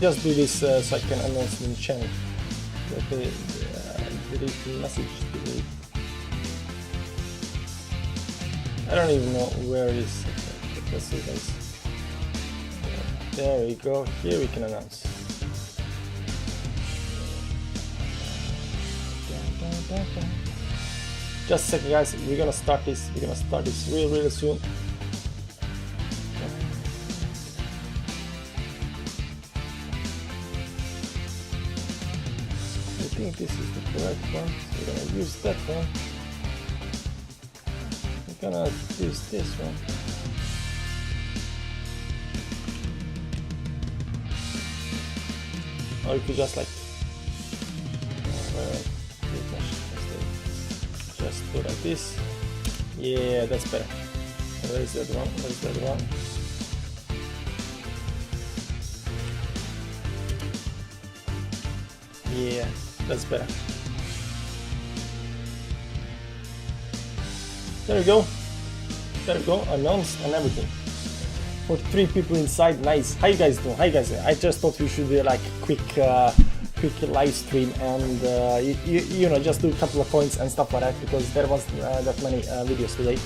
just do this so I can announce in the channel. Let me delete the message. Delete. I don't even know where it is. Let's see, guys. There we go. Here we can announce. Just a second, guys. We're gonna start this. We're gonna start this really soon. I think this is the correct one. We're gonna use that one. We're gonna use this one. Or you could just like just do like this. Yeah, that's better. Where is that one? Where is that one? Yeah, that's better. There we go. There we go. Announced and everything. 43 people inside. Nice. How you guys doing? Hi guys. I just thought we should do like a quick live stream and you know, just do a couple of points and stuff like that, because there wasn't that many videos today.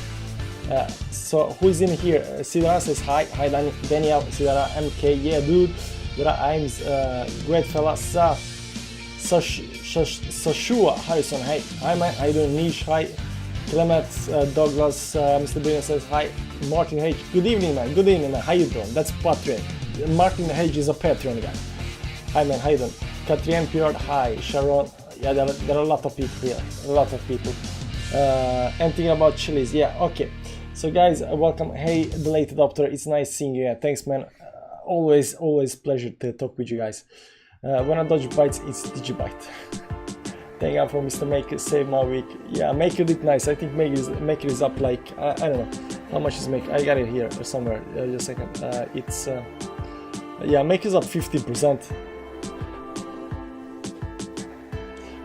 So who is in here? Sidara says hi. Hi Daniel. Sidara MK. Yeah, dude. I'm great fella. Sashua Harrison. Hi. Hi man. How you doing? Niche. Hi. Clement Douglas. Mr. Brilliant says hi. Martin H. Good evening, man. Good evening, man. How you doing? That's Patreon. Martin H is a Patreon guy. Hi man. How you doing? Katrien Pure. Hi. Sharon. Yeah, there are a lot of people here. A lot of people. Anything about chilies? Yeah. Okay. So guys, welcome. Hey, the late adopter. It's nice seeing you. Yeah, thanks, man. Always pleasure to talk with you guys. When I dodge bites, it's Digibite. Thank you for Mr. Maker, save my week. Yeah, Maker did nice. I think Maker is up like, I don't know. How much is Maker? I got it here somewhere. Just a second. It's, yeah, Maker's up 15%.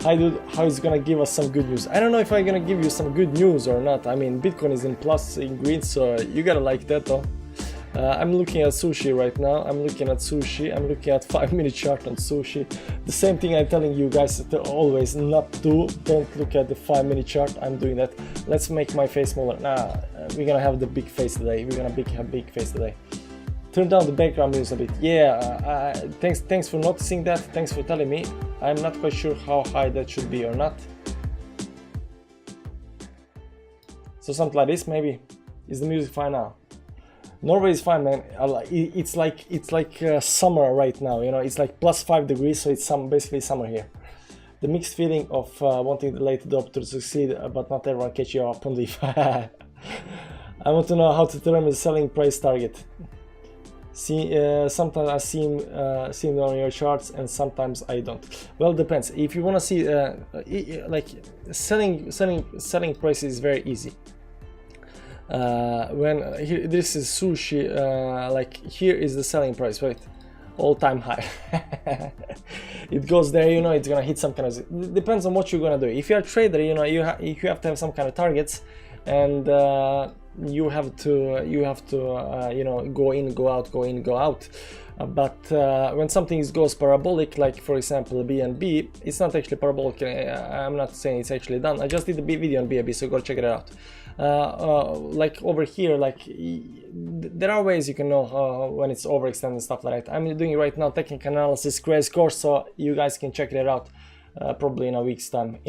Hi dude, how is it gonna give us some good news? I don't know if I'm gonna give you some good news or not. I mean, Bitcoin is in plus in green, so you gotta like that though. I'm looking at sushi right now. I'm looking at 5-minute chart on sushi. The same thing I'm telling you guys to always not do. Don't look at the 5-minute chart. I'm doing that. Let's make my face smaller. Nah, we're gonna have the big face today. We're gonna have big face today. Turn down the background music a bit. Yeah, thanks for noticing that. Thanks for telling me. I'm not quite sure how high that should be or not. So something like this maybe. Is the music fine now? Norway is fine, man. It's like summer right now. You know, it's like plus 5 degrees, so it's basically summer here. The mixed feeling of wanting the late adopter to succeed, but not everyone catch you up on leaf. I want to know how to determine the selling price target. See, sometimes I see them on your charts, and sometimes I don't. Well, it depends. If you want to see, like selling price is very easy. When here, this is sushi, like here is the selling price, right? All-time high. It goes there, you know, it's gonna hit some kind of. It depends on what you're gonna do. If you're a trader, you know, you have to have some kind of targets, and you have to you know, go in, go out, go in, go out. But when something goes parabolic, like for example BNB, it's not actually parabolic. I'm not saying it's actually done. I just did a video on BNB, so go check it out. Like over here, like there are ways you can know when it's overextended and stuff like that. I'm doing it right now, technical analysis crash course, so you guys can check it out probably in a week's time.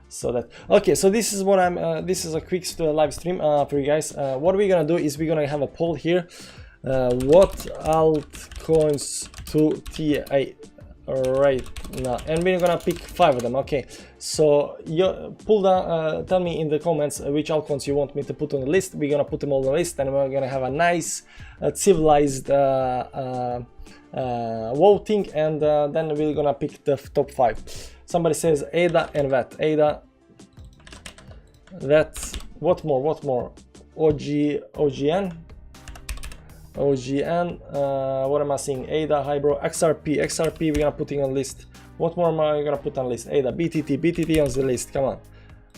So that okay, so this is what I'm this is a quick live stream for you guys. What we're gonna do is we're gonna have a poll here. What altcoins to TA right now, and we're gonna pick 5 of them. Okay, so you pull down, tell me in the comments which altcoins you want me to put on the list. We're gonna put them all on the list, and we're gonna have a nice civilized voting, and then we're gonna pick the top 5. Somebody says ADA and VET. ADA, VET, what more? OGN, what am I seeing? ADA, Hybro, XRP, we're gonna put it on list. What more am I gonna put on list? ADA, BTT on the list, come on.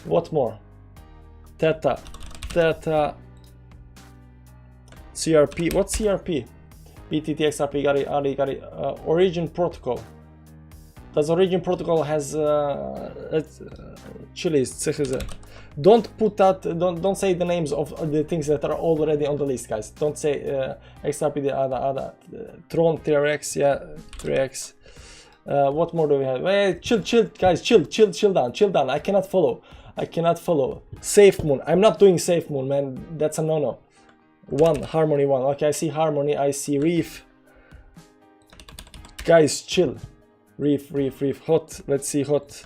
What more? Theta, CRP, what's CRP? BTT, XRP, got it. Origin protocol. Does Origin protocol has chilies? Don't put that. Don't say the names of the things that are already on the list, guys. Don't say XRP, the other Tron, TRX, yeah, 3X. What more do we have? Hey, chill, guys, chill down. I cannot follow. Safe Moon. I'm not doing Safe Moon, man. That's a no. Harmony 1. Okay, I see Harmony. I see Reef. Guys, chill. Reef. Hot. Let's see hot.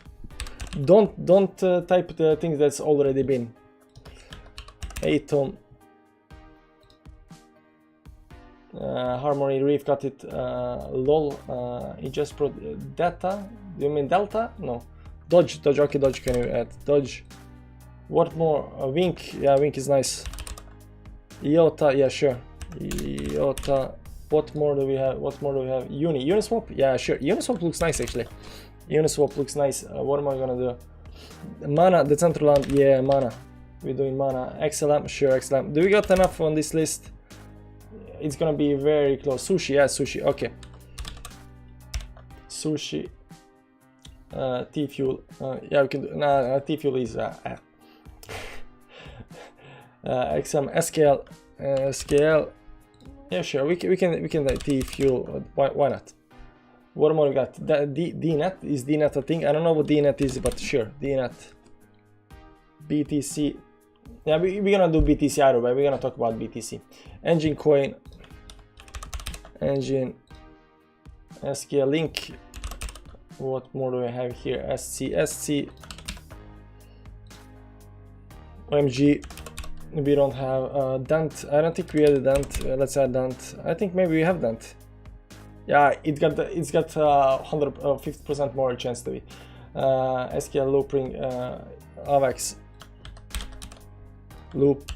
Don't type the things that's already been. Atom. Harmony, Reef, got it. LOL. It just brought data. Do you mean Delta? No. Dodge. Okay, Dodge. Can you add Dodge? What more? Wink. Yeah, Wink is nice. IOTA. Yeah, sure. IOTA. What more do we have? Uniswap? Yeah, sure. Uniswap looks nice, actually. Uniswap looks nice. What am I gonna do? Mana, Decentraland. Yeah, Mana. We're doing Mana. XLM. Sure, XLM. Do we got enough on this list? It's gonna be very close. Sushi. Yeah, Sushi. Okay. Sushi. T-Fuel. Yeah, we can do. Nah, T-Fuel is XM. SKL. SKL. Yeah, sure. We can T-Fuel. Why not? What more we got? DNet. Is DNet a thing? I don't know what DNet is, but sure. DNet. BTC. Yeah, we're gonna do BTC either way. We're gonna talk about BTC. Engine coin. Engine. SKL link. What more do we have here? SC. OMG. We don't have Dent. I don't think we had a Dent. Let's add Dent. I think maybe we have Dent. Yeah, it's got 150% more chance to be. SKL looping. AVAX. Loop.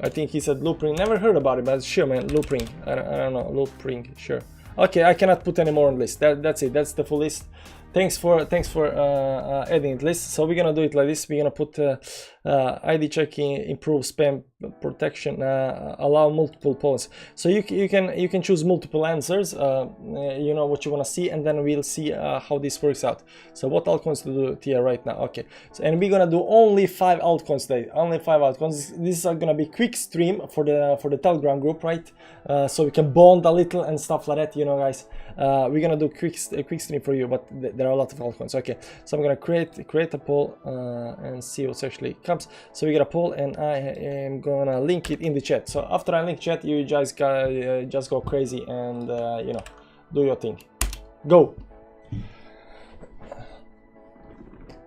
I think he said looping. Never heard about it, but sure, man. Looping. I don't know. Looping. Sure. Okay, I cannot put any more on the list. That's it. That's the full list. Thanks for adding it list. So we're gonna do it like this. We're gonna put ID checking, improve spam protection, allow multiple polls. So you can choose multiple answers. You know what you wanna see, and then we'll see how this works out. So what altcoins to do here right now? Okay. So and we're gonna do only 5 altcoins today. Only 5 altcoins. This is gonna be quick stream for the Telegram group, right? So we can bond a little and stuff like that. You know, guys. We're gonna do a quick stream for you, but there are a lot of altcoins. Okay, so I'm gonna create a poll and see what actually comes. So we get a poll, and I am gonna link it in the chat. So after I link chat, you guys just go crazy and you know, do your thing. Go.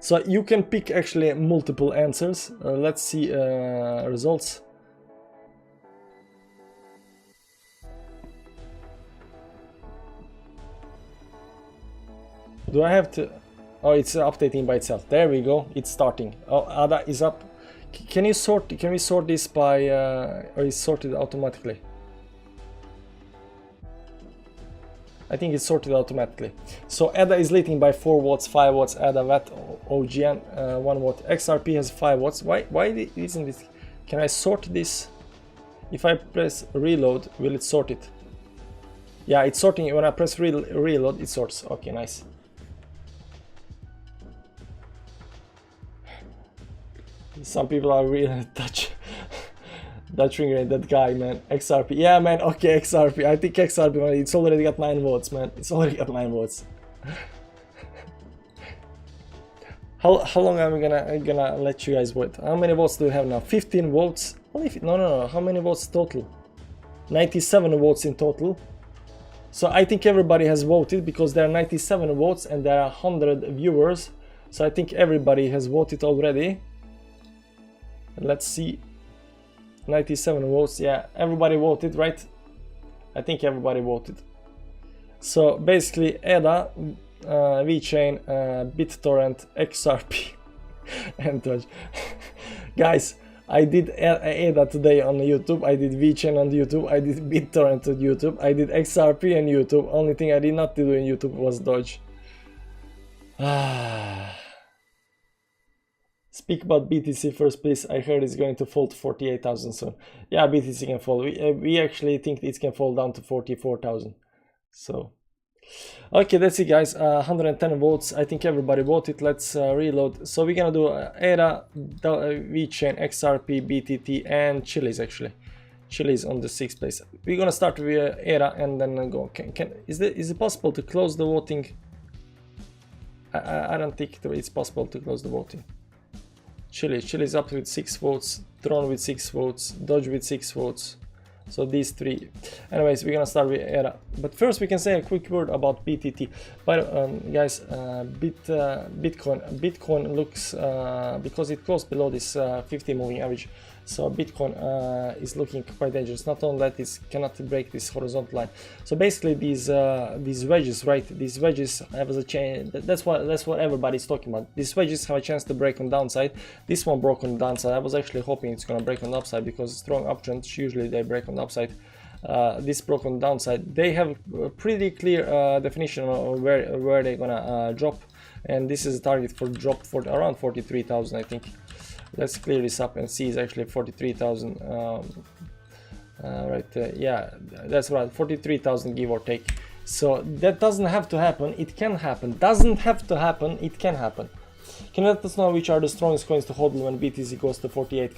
So you can pick actually multiple answers. Let's see results. Do I have to? Oh, it's updating by itself. There we go. It's starting. Oh, ADA is up. Can you sort? Can we sort this by? Or is sorted automatically? I think it's sorted automatically. So ADA is leading by 4 watts, 5 watts. ADA, VAT, OGN, 1 watt. XRP has 5 watts. Why isn't this? Can I sort this? If I press reload, will it sort it? Yeah, it's sorting. When I press reload, it sorts. Okay, nice. Some people are really touching that guy, man. XRP. Yeah, man. Okay, XRP. I think XRP, man, it's already got 9 votes, man. It's already got 9 votes. How long are we gonna let you guys vote? How many votes do we have now? 15 votes. Only no. How many votes total? 97 votes in total. So I think everybody has voted because there are 97 votes and there are 100 viewers. So I think everybody has voted already. Let's see. 97 votes. Yeah, everybody voted, right? I think everybody voted. So basically ADA, VeChain, BitTorrent, XRP and Dodge. Guys, I did ADA today on YouTube, I did VeChain on YouTube, I did BitTorrent on YouTube, I did XRP on YouTube. Only thing I did not do in YouTube was Dodge. Speak about BTC first, please. I heard it's going to fall to 48,000 soon. Yeah, BTC can fall. We actually think it can fall down to 44,000. So, okay, that's it, guys. 110 votes. I think everybody voted. Let's reload. So we're gonna do ADA, VeChain, XRP, BTT, and Chiliz actually. Chiliz on the 6th place. We're gonna start with ADA and then go. Is it possible to close the voting? I don't think it's possible to close the voting. Chiliz up with 6 votes, Tron with 6 votes, Dodge with 6 votes. So these 3. Anyways, we're gonna start with ERA. But first we can say a quick word about BTT. But guys, Bitcoin looks, because it closed below this 50 moving average, so Bitcoin is looking quite dangerous. Not only that, it cannot break this horizontal line. So basically these wedges, right? These wedges have a chance. That's what everybody's talking about. These wedges have a chance to break on downside. This one broke on the downside. I was actually hoping it's gonna break on the upside, because strong uptrends usually they break on the upside. This broke on the downside. They have a pretty clear definition of where they're gonna drop, and this is a target for drop for around 43,000, I think. Let's clear this up and see. It's actually 43,000. Yeah, that's right, 43,000 give or take. So that doesn't have to happen. It can happen. Doesn't have to happen. It can happen. Can you let us know which are the strongest coins to hold when BTC goes to 48?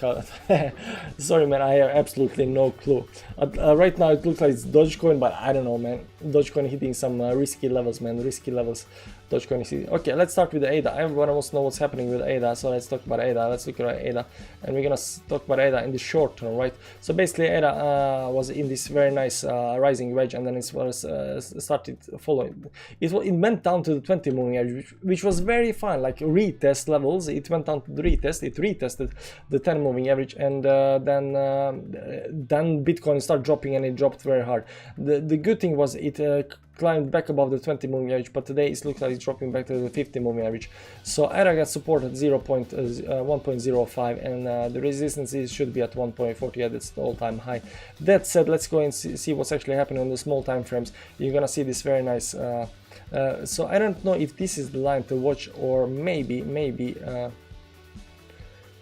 Sorry, man, I have absolutely no clue. Right now it looks like it's Dogecoin, but I don't know, man. Dogecoin hitting some risky levels, man. Risky levels. Dogecoin is hitting. Okay, let's start with the ADA. Everyone wants to know what's happening with ADA, so let's talk about ADA. Let's look at ADA, and we're gonna talk about ADA in the short term, right? So basically, ADA was in this very nice rising wedge, and then it was started following. It went down to the 20 moving average, which was very fine, like retest levels. It went down to the retest. It retested the 10 moving average, and then Bitcoin started dropping, and it dropped very hard. The good thing was it climbed back above the 20 moving average, but today it looks like it's dropping back to the 50 moving average. So ADA got support at 1.05, and the resistance should be at 1.40. That's the all-time high. That said, let's go and see what's actually happening on the small time frames. You're gonna see this very nice. So I don't know if this is the line to watch, or maybe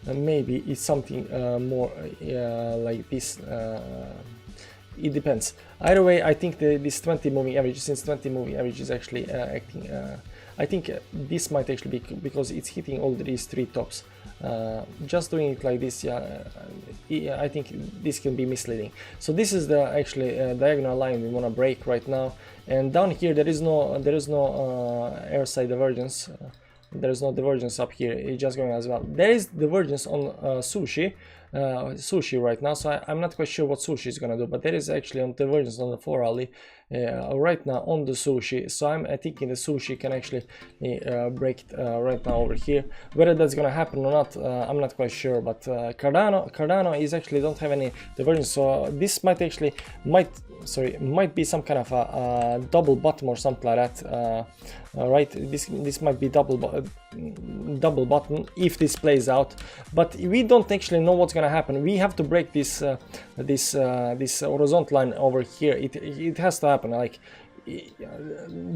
it's something more like this. It depends. Either way, I think this 20 moving average, since 20 moving average is actually acting, I think this might actually be because it's hitting all these 3 tops. Just doing it like this, I think this can be misleading. So this is the actually diagonal line we want to break right now, and down here there is no airside divergence. There is no divergence up here. It's just going as well. There is divergence on sushi right now, so I'm not quite sure what sushi is gonna do, but there is actually on divergence on the 4 hourly right now on the sushi. So I'm thinking the sushi can actually break right now over here. Whether that's gonna happen or not, I'm not quite sure. But Cardano is actually don't have any divergence, so this might be some kind of a double bottom or something like that. Right, this might be double bottom if this plays out, but we don't actually know what's gonna happen. We have to break this this horizontal line over here. It has to happen, like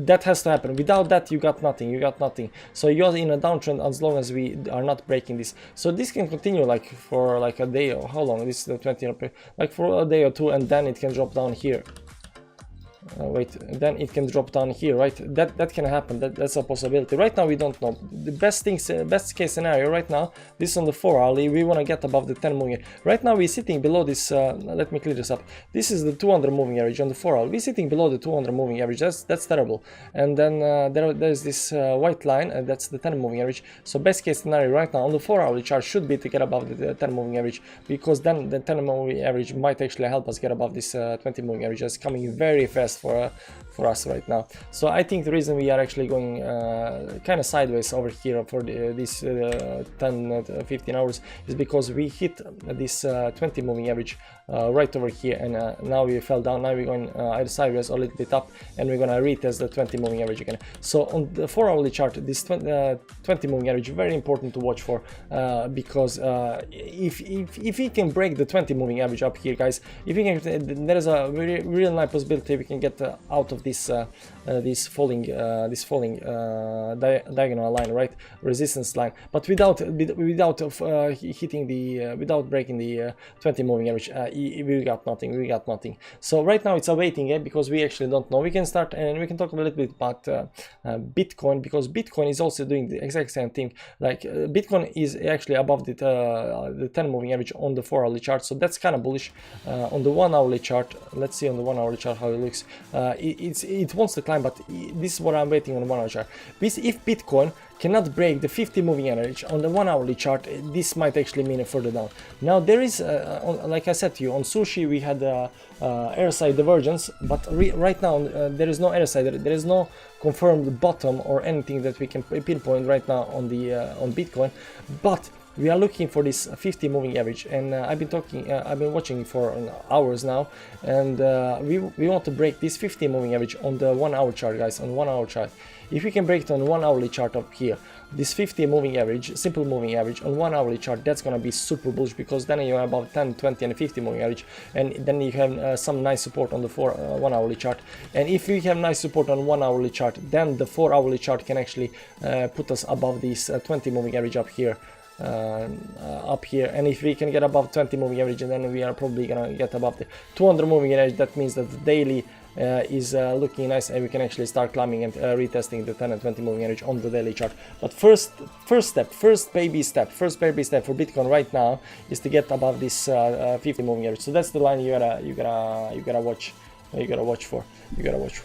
that has to happen. Without that, you got nothing. So you're in a downtrend as long as we are not breaking this. So this can continue like for like a day, or how long? This is the 20, like for a day or two, and then it can drop down here. Then it can drop down here, right? That can happen. That's a possibility. Right now we don't know. The best case scenario right now, this is on the 4 hourly, we want to get above the 10 moving. Right now we're sitting below this. Let me clear this up. This is the 200 moving average on the 4 hour. We're sitting below the 200 moving average. That's terrible. And then there's this white line, and that's the 10 moving average. So best case scenario right now on the 4 hourly chart should be to get above the 10 moving average, because then the 10 moving average might actually help us get above this 20 moving average. That's coming very fast for us right now. So I think the reason we are actually going kind of sideways over here for this 10-15 hours is because we hit this 20 moving average right over here, and now we fell down. Now we're going either sideways or a little bit up, and we're gonna retest the 20 moving average again. So on the 4 hourly chart, this 20 moving average is very important to watch for, because if we can break the 20 moving average up here, guys, if we can, there is a real nice possibility we can get out of of this this falling diagonal line, right, resistance line, but without hitting the without breaking the 20 moving average. We got nothing. So right now it's awaiting, because we actually don't know. We can start and we can talk a little bit about Bitcoin, because Bitcoin is also doing the exact same thing. Like Bitcoin is actually above the 10 moving average on the 4-hourly chart, so that's kind of bullish. On the 1-hourly chart, let's see on the 1-hourly chart how it looks. It wants to climb, but this is what I'm waiting on the 1-hour chart. If Bitcoin cannot break the 50 moving average on the 1-hourly chart, this might actually mean a further down. Now there is, like I said to you, on Sushi we had airside divergence, but right now there is no airside. There is no confirmed bottom or anything that we can pinpoint right now on the on Bitcoin, but we are looking for this 50 moving average, and I've been watching for hours now, and we want to break this 50 moving average on the 1-hour chart, guys, on 1-hour chart. If we can break it on 1-hourly chart up here, this 50 moving average, simple moving average on 1-hourly chart, that's gonna be super bullish, because then you have about 10, 20 and 50 moving average, and then you have some nice support on the 1-hourly chart. And if we have nice support on 1-hourly chart, then the 4-hourly chart can actually put us above this 20 moving average up here. And if we can get above 20 moving average, and then we are probably gonna get above the 200 moving average, that means that the daily is looking nice, and we can actually start climbing and retesting the 10 and 20 moving average on the daily chart. But first baby step for Bitcoin right now is to get above this 50 moving average. So that's the line you gotta watch. You gotta watch for.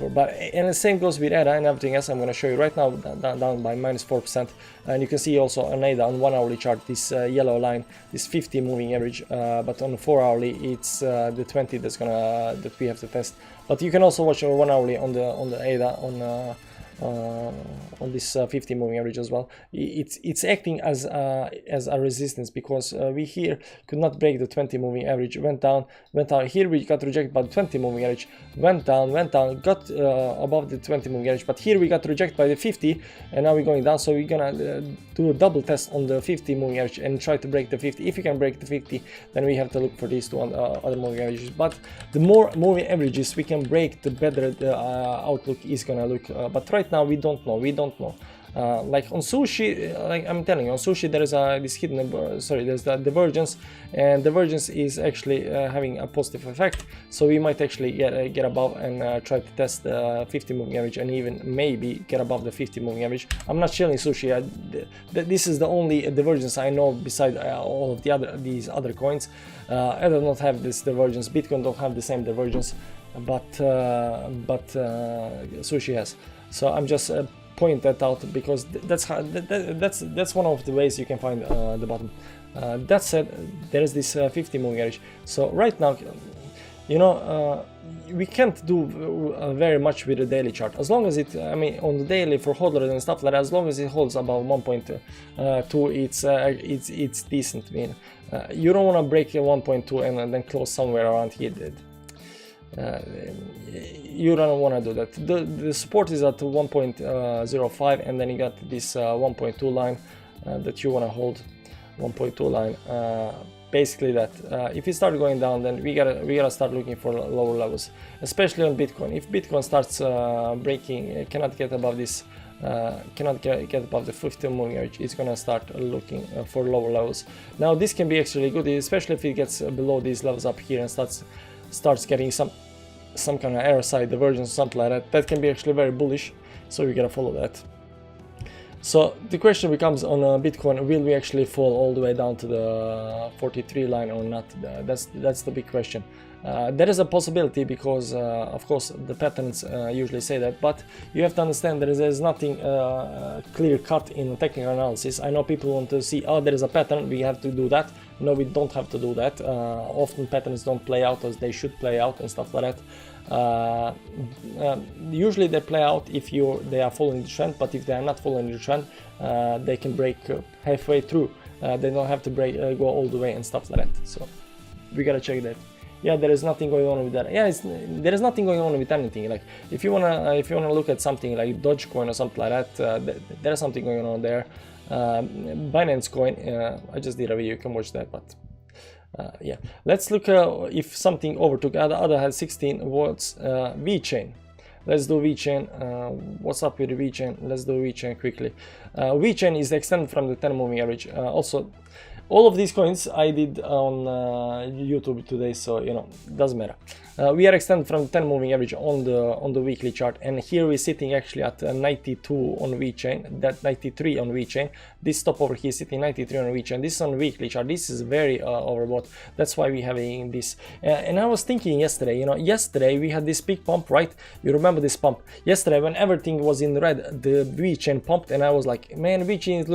But and the same goes with ADA and everything else. I'm gonna show you right now, down by -4%, and you can see also on ADA on 1-hourly chart this yellow line, this 50 moving average. But on the 4-hourly, it's the 20 that we have to test. But you can also watch on 1-hourly on the ADA on this 50 moving average as well. It's acting as a resistance, because we here could not break the 20 moving average. Went down. Here we got rejected by the 20 moving average. Went down, got above the 20 moving average, but here we got rejected by the 50, and now we're going down. So we're gonna do a double test on the 50 moving average and try to break the 50. If we can break the 50, then we have to look for these two other moving averages. But the more moving averages we can break, the better the outlook is gonna look. But right now we don't know. Like on Sushi, like I'm telling you, on Sushi there is this hidden, there's the divergence, and divergence is actually having a positive effect. So we might actually get above and try to test the 50 moving average, and even maybe get above the 50 moving average. I'm not shilling Sushi. This is the only divergence I know beside all of these other coins. I do not have this divergence. Bitcoin don't have the same divergence, but Sushi has. So I'm just point that out, because that's one of the ways you can find the bottom. That said, there is this 50 moving average. So right now, you know, we can't do very much with the daily chart, as long as it, I mean, on the daily for hodlers and stuff like that, as long as it holds above 1.2, it's decent. I mean, you don't want to break 1.2 and then close somewhere around here. You don't want to do that. The support is at 1.05, and then you got this 1.2 line that you want to hold. 1.2 line, basically that. If you start going down, then we gotta start looking for lower levels, especially on Bitcoin. If Bitcoin starts breaking, cannot get above this, cannot get above the 50 moving average, it's gonna start looking for lower levels. Now this can be actually good, especially if it gets below these levels up here and starts getting some kind of airside divergence, something like that. That can be actually very bullish, so we gotta follow that. So the question becomes on Bitcoin, will we actually fall all the way down to the 43 line or not? That's the big question. There is a possibility, because of course the patterns usually say that, but you have to understand that there's nothing clear cut in technical analysis. I know people want to see, oh, there is a pattern, we have to do that. No, we don't have to do that. Often patterns don't play out as they should play out and stuff like that. Usually they play out if they are following the trend, but if they are not following the trend, they can break halfway through. They don't have to go all the way and stuff like that. So we gotta check that. Yeah, there is nothing going on with that. Yeah, there is nothing going on with anything. Like if you wanna look at something like Dogecoin or something like that, there is something going on there. Binance Coin, I just did a video, you can watch that. But yeah, let's look if something overtook. ADA has 16 watts VeChain. Let's do VChain. What's up with the VChain? Let's do VChain quickly. VChain is extended from the 10 moving average. Also, all of these coins I did on YouTube today, so you know, doesn't matter. We are extended from 10 moving average on the weekly chart, and here we're sitting actually at 92 on VChain, that 93 on VChain. This top over here is sitting 93 on VChain. This is on weekly chart. This is very overbought. That's why we're having this. And I was thinking yesterday, you know, yesterday we had this big pump, right? You remember this pump? Yesterday when everything was in red, the VChain pumped, and I was like, man, VChain is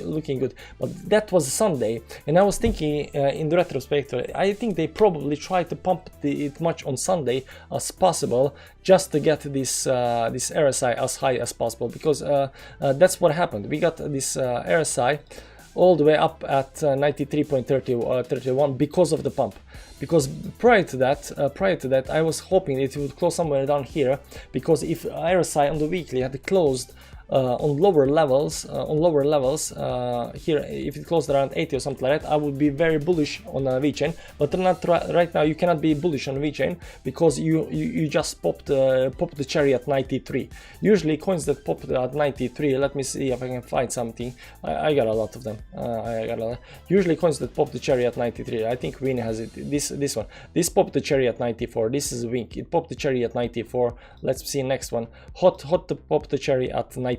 looking good. But that was Sunday, and I was thinking in the retrospect, I think they probably tried to pump it much on Sunday as possible, just to get this this RSI as high as possible, because that's what happened. We got this RSI all the way up at 93.31 because of the pump. Because prior to that, I was hoping it would close somewhere down here, because if RSI on the weekly had closed on lower levels, here, if it closed around 80 or something like that, I would be very bullish on VChain. But not right now. You cannot be bullish on VChain because you just popped the cherry at 93. Usually coins that pop at 93. Let me see if I can find something. I got a lot of them. I got a lot. Usually coins that pop the cherry at 93. I think Win has it. This one. This popped the cherry at 94. This is Wink. It popped the cherry at 94. Let's see next one. Hot to pop the cherry at 95.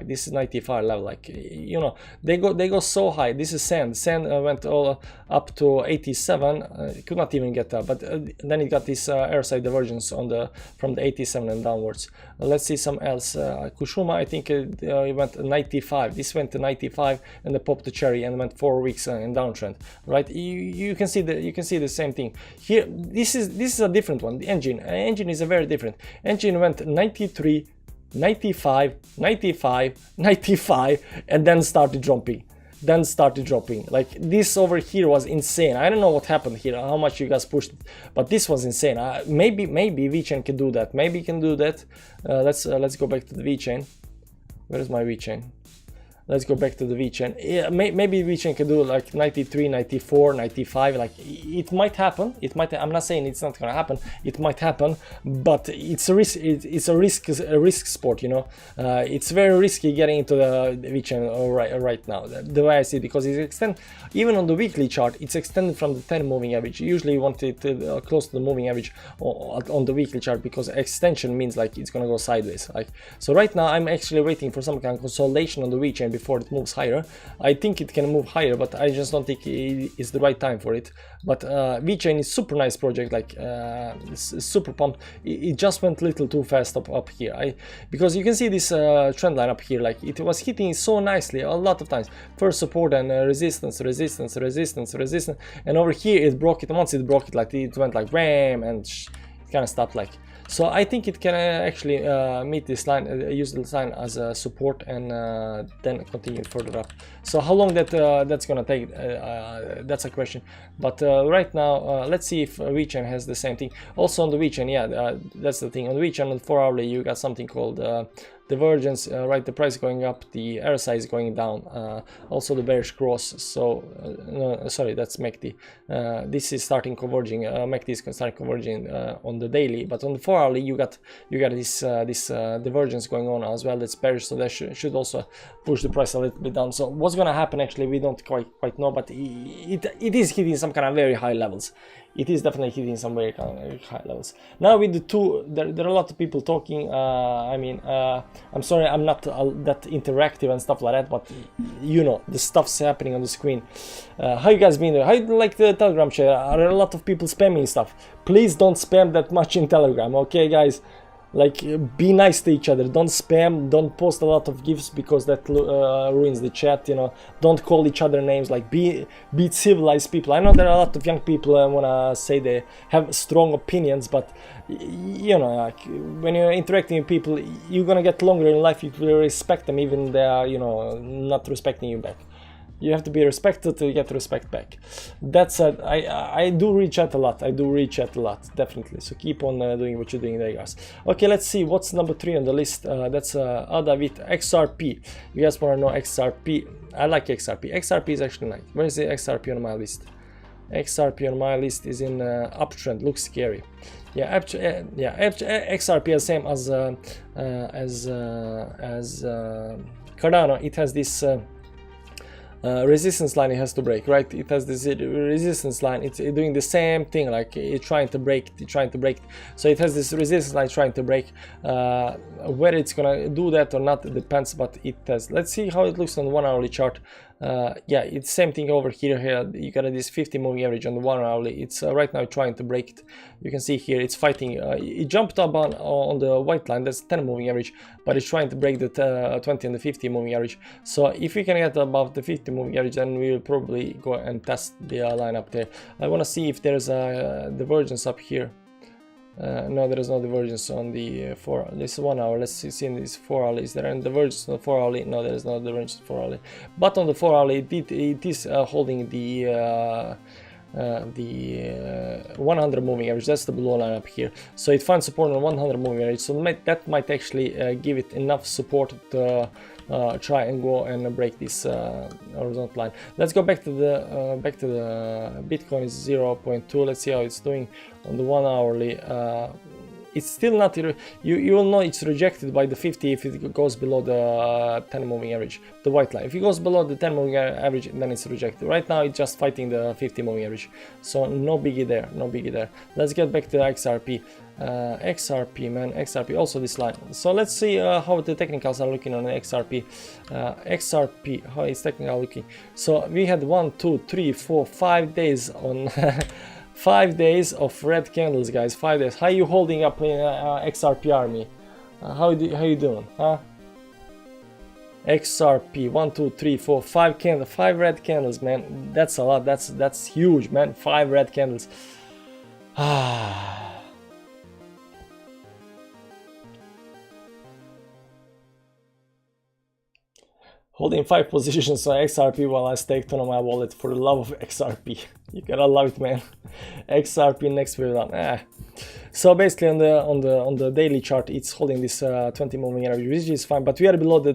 This is 95 level. Like, you know, they go so high. This is Sand. Sand went all up to 87. It could not even get that, but then it got this RSI divergence on from the 87 and downwards. Let's see some else. Kushuma, I think it went 95. This went to 95 and they popped the cherry and went 4 weeks in downtrend. Right? You can see the same thing here. This is a different one. The engine is a very different. Engine went 93, 95, 95, 95, and then started dropping. Like, this over here was insane. I don't know what happened here, how much you guys pushed it, but this was insane. Maybe VChain can do that. Maybe it can do that. Let's go back to the VChain. Where is my VChain? Let's go back to the VChain. Yeah, maybe VChain can do like 93, 94, 95. Like, it might happen. It might. I'm not saying it's not gonna happen. It might happen, but it's a risk. It's a risk sport. You know, it's very risky getting into the VChain right now. The way I see it, because it's extended even on the weekly chart. It's extended from the 10 moving average. You usually want it close to the moving average on the weekly chart, because extension means like it's gonna go sideways. Like, so right now I'm actually waiting for some kind of consolidation on the VChain before it moves higher. I think it can move higher, but I just don't think it's the right time for it. But VChain is super nice project, like it's super pumped. It just went a little too fast up here. Because you can see this trend line up here, like it was hitting so nicely a lot of times. First support and resistance, and over here it broke it. Once it broke it, like it went like bam, and it kind of stopped. Like, so I think it can actually meet this line, use this line as a support, and then continue further up. So how long that's gonna take, that's a question. But right now, let's see if VChain has the same thing. Also on the VChain, yeah, that's the thing. On the VChain, on the 4 hourly, you got something called divergence, right? The price going up, the RSI is going down, also the bearish cross. So no, sorry, that's MACD. This is starting converging. MACD is starting converging on the daily, but on the 4 hourly you got this divergence going on as well. That's bearish, so that should also push the price a little bit down. So what's gonna happen, actually, we don't quite know, but it is hitting some kind of very high levels. It is definitely hitting some very high levels. Now with the two, there are a lot of people talking. I mean, I'm sorry, I'm not that interactive and stuff like that, but you know, the stuff's happening on the screen. How you guys been there? How you like the Telegram chat? Are there a lot of people spamming stuff? Please don't spam that much in Telegram, okay, guys? Like, be nice to each other. Don't spam. Don't post a lot of gifs, because that ruins the chat. You know, don't call each other names. Like, be civilized people. I know there are a lot of young people wanna say they have strong opinions, but you know, like, when you're interacting with people, you're gonna get longer in life. You will respect them, even if they are, you know, not respecting you back. You have to be respected to get respect back. That said, I do reach out a lot. Definitely. So keep on doing what you're doing there, guys. Okay, let's see what's number 3 on the list. That's Ada with XRP. You guys want to know XRP? I like XRP. XRP is actually nice. Where is the XRP on my list? XRP on my list is in uptrend. Looks scary. Yeah, XRP is same as Cardano. It has this resistance line it has to break, right? It has this resistance line. It's doing the same thing, like it's trying to break. So it has this resistance line trying to break. Whether it's gonna do that or not, it depends, but it has. Let's see how it looks on the 1 hourly chart. Yeah, it's same thing over here. Here you got this 50 moving average on the 1 hourly. It's right now trying to break it. You can see here it's fighting. It jumped up on the white line. That's 10 moving average, but it's trying to break the 20 and the 50 moving average. So if we can get above the 50 moving average, then we will probably go and test the line up there. I want to see if there's a divergence up here. No, there is no divergence on the 4. This is 1 hour. Let's see in this 4 hourly. Is there any divergence on the 4 hourly? No, there is no divergence on the 4 hourly. But on the 4 hourly, it is holding the 100 moving average. That's the blue line up here. So it finds support on 100 moving average. So that might actually give it enough support to try and go and break this horizontal line. Let's go back to the Bitcoin is 0.2. Let's see how it's doing on the 1 hourly. It's still not, you will know it's rejected by the 50 if it goes below the 10 moving average, the white line. If it goes below the 10 moving average, then it's rejected. Right now it's just fighting the 50 moving average, so no biggie there, no biggie there. Let's get back to XRP. XRP, man, XRP, also this line. So let's see how the technicals are looking on the XRP. XRP, how is technical looking? So we had 1, 2, 3, 4, 5 days on 5 days of red candles, guys. 5 days. How you holding up in XRP army? How you doing, huh? XRP 1, 2, 3, 4, 5 candles, 5 red candles, man. That's a lot. That's huge, man. 5 red candles. Holding 5 positions on XRP while I staked on my wallet, for the love of XRP. You gotta love it, man. XRP next wave down. So basically on the daily chart, it's holding this 20 moving average, which is fine, but we are below the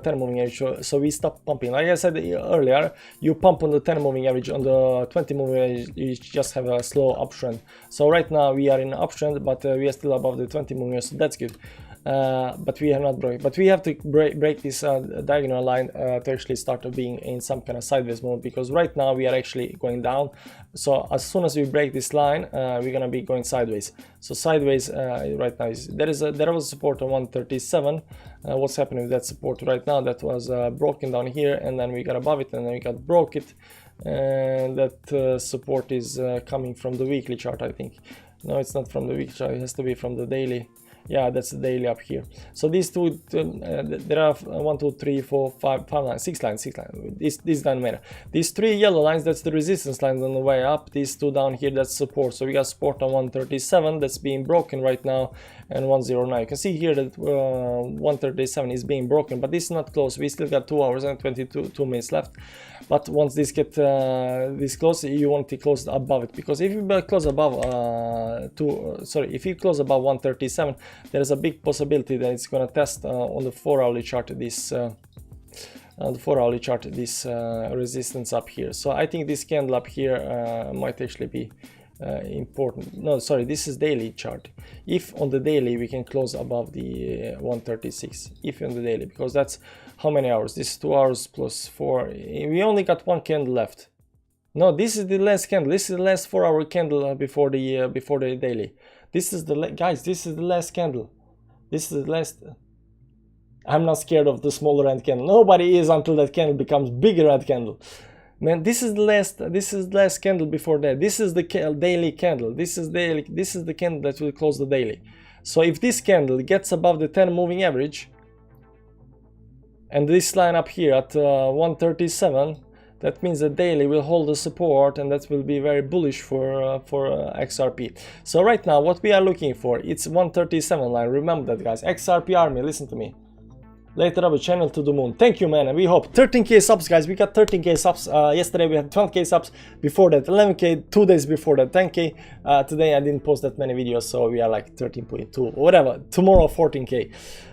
10 moving average, so we stop pumping. Like I said earlier, you pump on the 10 moving average, on the 20 moving average, you just have a slow uptrend. So right now we are in uptrend, but we are still above the 20 moving average, so that's good. But we have not broken. But we have to break this diagonal line to actually start being in some kind of sideways mode, because right now we are actually going down. So as soon as we break this line, we're gonna be going sideways. So sideways right now is there was support on 137. What's happening with that support right now? That was broken down here, and then we got above it, and then we got broke it, and that support is coming from the weekly chart, I think. No, it's not from the weekly chart. It has to be from the daily. Yeah, that's the daily up here. So these two, there are 1, 2, 3, 4, 5 lines, 6 lines. This doesn't matter. These 3 yellow lines, that's the resistance lines on the way up. These 2 down here, that's support. So we got support on 137, that's being broken right now, and 109. You can see here that 137 is being broken, but this is not close. We still got 2 hours and 22 minutes left. But once this get this close, you want to close above it, because if you close above if you close above 137, there is a big possibility that it's going to test on the 4-hourly chart this resistance up here. So I think this candle up here might actually be important. No, sorry, this is daily chart. If on the daily we can close above the 136, if on the daily, because that's how many hours? This is 2 hours plus 4. We only got 1 candle left. No, this is the last candle. This is the last 4-hour candle before the daily. This is the guys. This is the last candle. This is the last. I'm not scared of the smaller red candle. Nobody is until that candle becomes bigger red candle. Man, this is the last. This is the last candle before that. This is the daily candle. This is daily. This is the candle that will close the daily. So if this candle gets above the 10 moving average, and this line up here at 137, that means the daily will hold the support, and that will be very bullish for XRP. So right now, what we are looking for, it's 137 line. Remember that, guys. XRP army, listen to me. Later up a channel to the moon. Thank you, man, and we hope 13k subs, guys. We got 13k subs. Yesterday we had 12k subs. Before that 11k. 2 days before that 10k. Today I didn't post that many videos, so we are like 13.2 or whatever. Tomorrow 14k.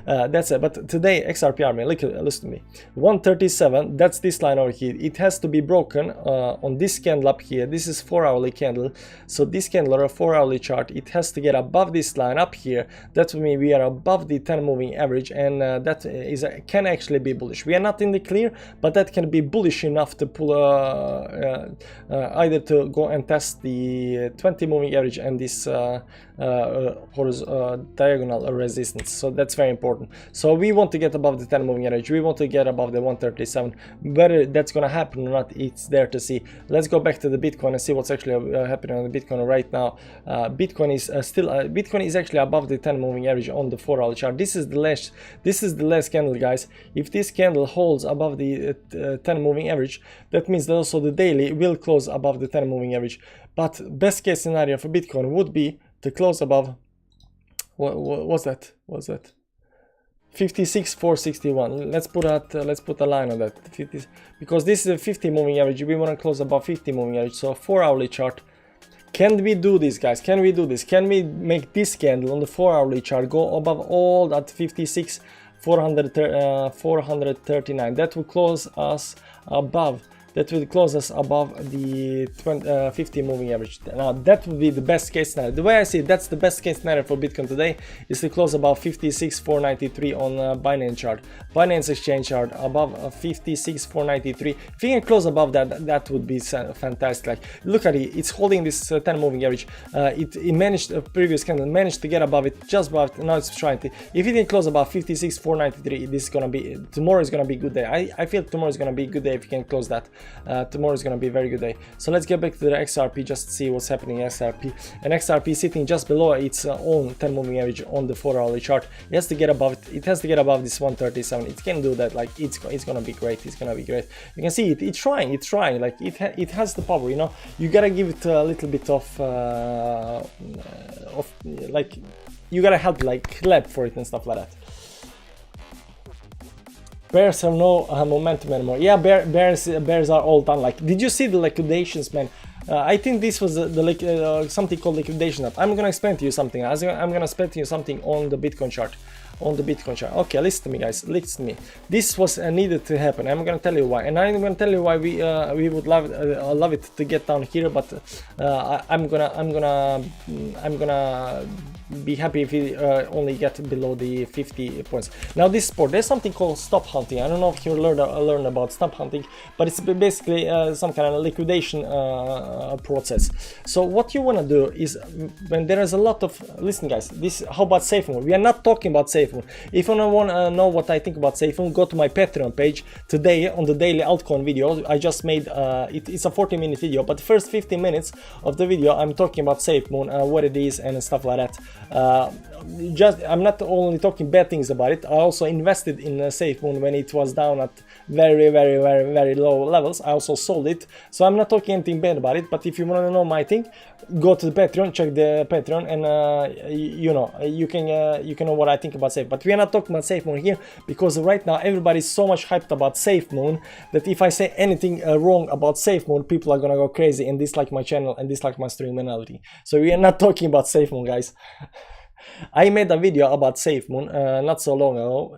That's it. But today XRP army, listen to me, 137, that's this line over here. It has to be broken on this candle up here. This is 4-hourly candle, so this candle or a 4-hourly chart, it has to get above this line up here. That would mean we are above the 10 moving average, and that can actually be bullish. We are not in the clear, but that can be bullish enough to pull either to go and test the 20 moving average and this diagonal resistance. So that's very important. So we want to get above the 10 moving average, we want to get above the 137. Whether that's gonna happen or not, it's there to see. Let's go back to the Bitcoin and see what's actually happening on the Bitcoin right now. Bitcoin is actually above the 10 moving average on the 4-hour chart. This is the last candle, guys. If this candle holds above the 10 moving average, that means that also the daily will close above the 10 moving average. But best case scenario for Bitcoin would be to close above, what was that? 56,461. Let's put a line on that, 50, because this is a 50 moving average. We want to close above 50 moving average. So 4-hourly chart. Can we do this, guys? Can we do this? Can we make this candle on the 4-hourly chart go above all that 56,439? That will close us above. That will close us above the 50 moving average. Now that would be the best case scenario. The way I see it, that's the best case scenario for Bitcoin today, is to close above 56,493 on Binance chart, Binance exchange chart, above 56,493. If you can close above that, that would be fantastic. Like, look at it, it's holding this 10 moving average. It managed a previous candle, managed to get above it, just above it. Now it's trying to. If it can close above 56,493, this is gonna be, tomorrow is gonna be a good day. I feel tomorrow is gonna be a good day if you can close that. Tomorrow is going to be a very good day. So let's get back to the XRP, just see what's happening in XRP. And XRP sitting just below its own 10 moving average on the 4-hourly chart. It has to get above it. It has to get above this 137. It can do that. Like, it's going to be great. It's going to be great. You can see it. It's trying. Like, it has the power. You know, you gotta give it a little bit of like, you gotta help, like, clap for it and stuff like that. Bears have no momentum anymore. Yeah, bears are all done. Like, did you see the liquidations, man? I think this was something called liquidation. I'm gonna explain to you something. I'm gonna explain to you something on the Bitcoin chart. Okay, listen to me, guys. Listen to me. This was needed to happen. I'm gonna tell you why, and I'm gonna tell you why we would love it to get down here. But I'm gonna be happy if we only get below the 50 points. Now this sport, there's something called stop hunting. I don't know if you learn about stop hunting, but it's basically some kind of liquidation process. So what you want to do is, when there is a lot of, listen guys, how about SafeMoon? We are not talking about SafeMoon. If you want to know what I think about SafeMoon, go to my Patreon page. Today on the daily altcoin video I just made, it's a 40-minute video, but the first 15 minutes of the video I'm talking about SafeMoon, what it is and stuff like that. I'm not only talking bad things about it. I also invested in SafeMoon when it was down at very low levels. I also sold it, so I'm not talking anything bad about it. But if you want to know my thing, go to the Patreon, check the Patreon, and you can know what I think about Safe. But we are not talking about SafeMoon here, because right now everybody's so much hyped about SafeMoon that if I say anything wrong about SafeMoon, people are gonna go crazy and dislike my channel and dislike my stream mentality. So we are not talking about SafeMoon, guys. I made a video about SafeMoon not so long ago,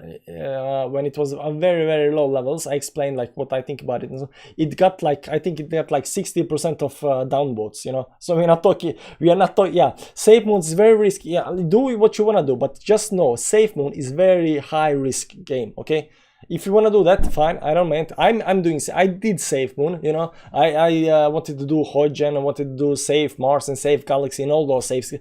when it was on very low levels. I explained like what I think about it. It got like, I think it got like 60% of downvotes, you know. So we are not talking. Yeah, SafeMoon is very risky. Yeah, do what you wanna do, but just know SafeMoon is very high risk game. Okay. If you want to do that, fine. I don't mind. I did SafeMoon, you know. I wanted to do Hodgen, I wanted to do Safe Mars and Safe Galaxy and all those safe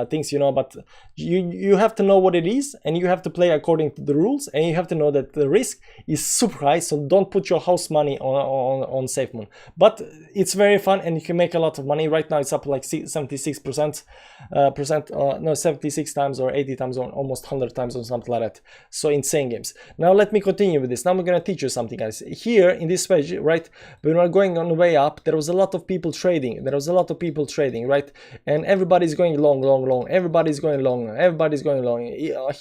things, you know. But you have to know what it is, and you have to play according to the rules, and you have to know that the risk is super high. So don't put your house money on SafeMoon. But it's very fun, and you can make a lot of money. Right now it's up like 76%, no, 76 times or 80 times or almost 100 times or something like that. So insane games. Now let me continue with this. Now I'm gonna teach you something, guys. Here in this page, right, when we're going on the way up, there was a lot of people trading. Right? And everybody's going long. Everybody's going long. on. Everybody's going long.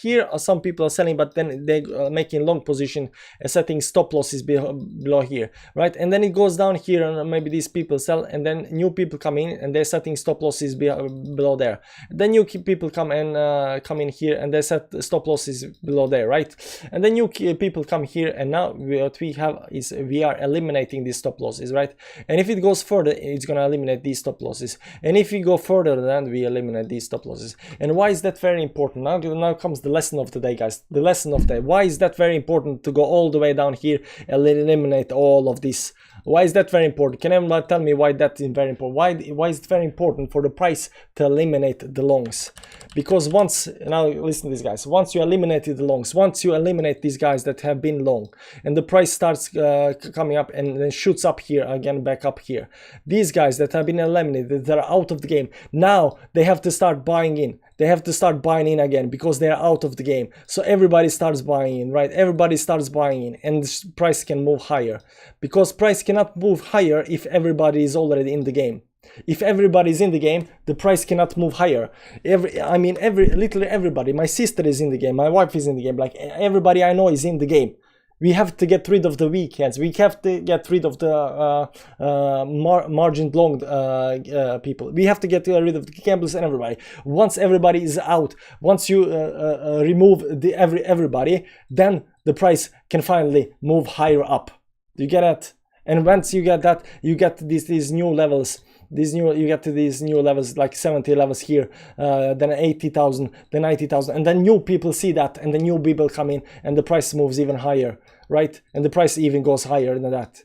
Here some people are selling, but then they making long position, setting stop losses below here, right? And then it goes down here, and maybe these people sell, and then new people come in and they're setting stop losses below there. Then new people come and come in here and they set stop losses below there, right? And then new people come here, and now what we have is we are eliminating these stop losses, right? And if it goes further, it's gonna eliminate these stop losses, and if we go further, then we eliminate these stop losses. And why is that very important? Now comes the lesson of the day, guys. The lesson of the day. Why is that very important to go all the way down here and eliminate all of this? Why is that very important? Can anyone tell me why that is very important? Why is it very important for the price to eliminate the longs? Because once, now listen to this, guys, once you eliminated the longs, once you eliminate these guys that have been long, and the price starts coming up and then shoots up here again, back up here, these guys that have been eliminated, that are out of the game, now they have to start buying in. They have to start buying in again because they are out of the game. So everybody starts buying in, right? Everybody starts buying in, and the price can move higher, because price cannot move higher if everybody is already in the game. If everybody is in the game, the price cannot move higher. Literally everybody. My sister is in the game. My wife is in the game. Like, everybody I know is in the game. We have to get rid of the weak hands. We have to get rid of the margin long people. We have to get rid of the gamblers and everybody. Once everybody is out, once you remove everybody, then the price can finally move higher up. Do you get it? And once you get that, you get these new levels. You get to these new levels, like 70 levels here, then 80,000, then 90,000, and then new people see that, and the new people come in, and the price moves even higher, right? And the price even goes higher than that.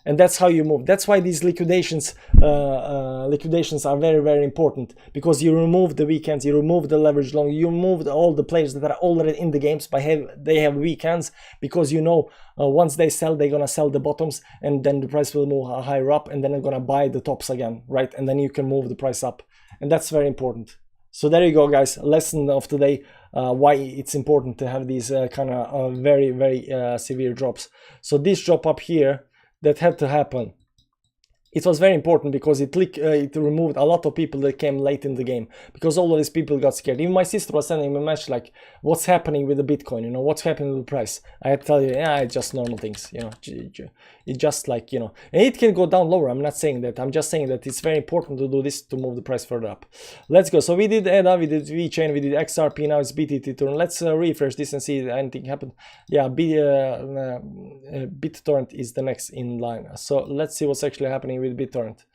And that's how you move. That's why these liquidations are very, very important, because you remove the weekends, you remove the leverage long, you remove all the players that are already in the games they have weekends, because you know once they sell, they're gonna sell the bottoms, and then the price will move higher up, and then they're gonna buy the tops again, right? And then you can move the price up, and that's very important. So there you go, guys. Lesson of today. Why it's important to have these kind of very, very severe drops. So this drop up here, that had to happen. It was very important because it removed a lot of people that came late in the game, because all of these people got scared. Even my sister was sending me a message like, what's happening with the Bitcoin, you know, what's happening with the price? I had to tell you, yeah, it's just normal things, you know, it's just like, you know, and it can go down lower. I'm not saying that, I'm just saying that it's very important to do this to move the price further up. Let's go. So we did ADA, we did VeChain, we did XRP, now it's BTT turn. Let's refresh this and see if anything happened. Yeah, BitTorrent is the next in line. So let's see what's actually happening with BitTorrent.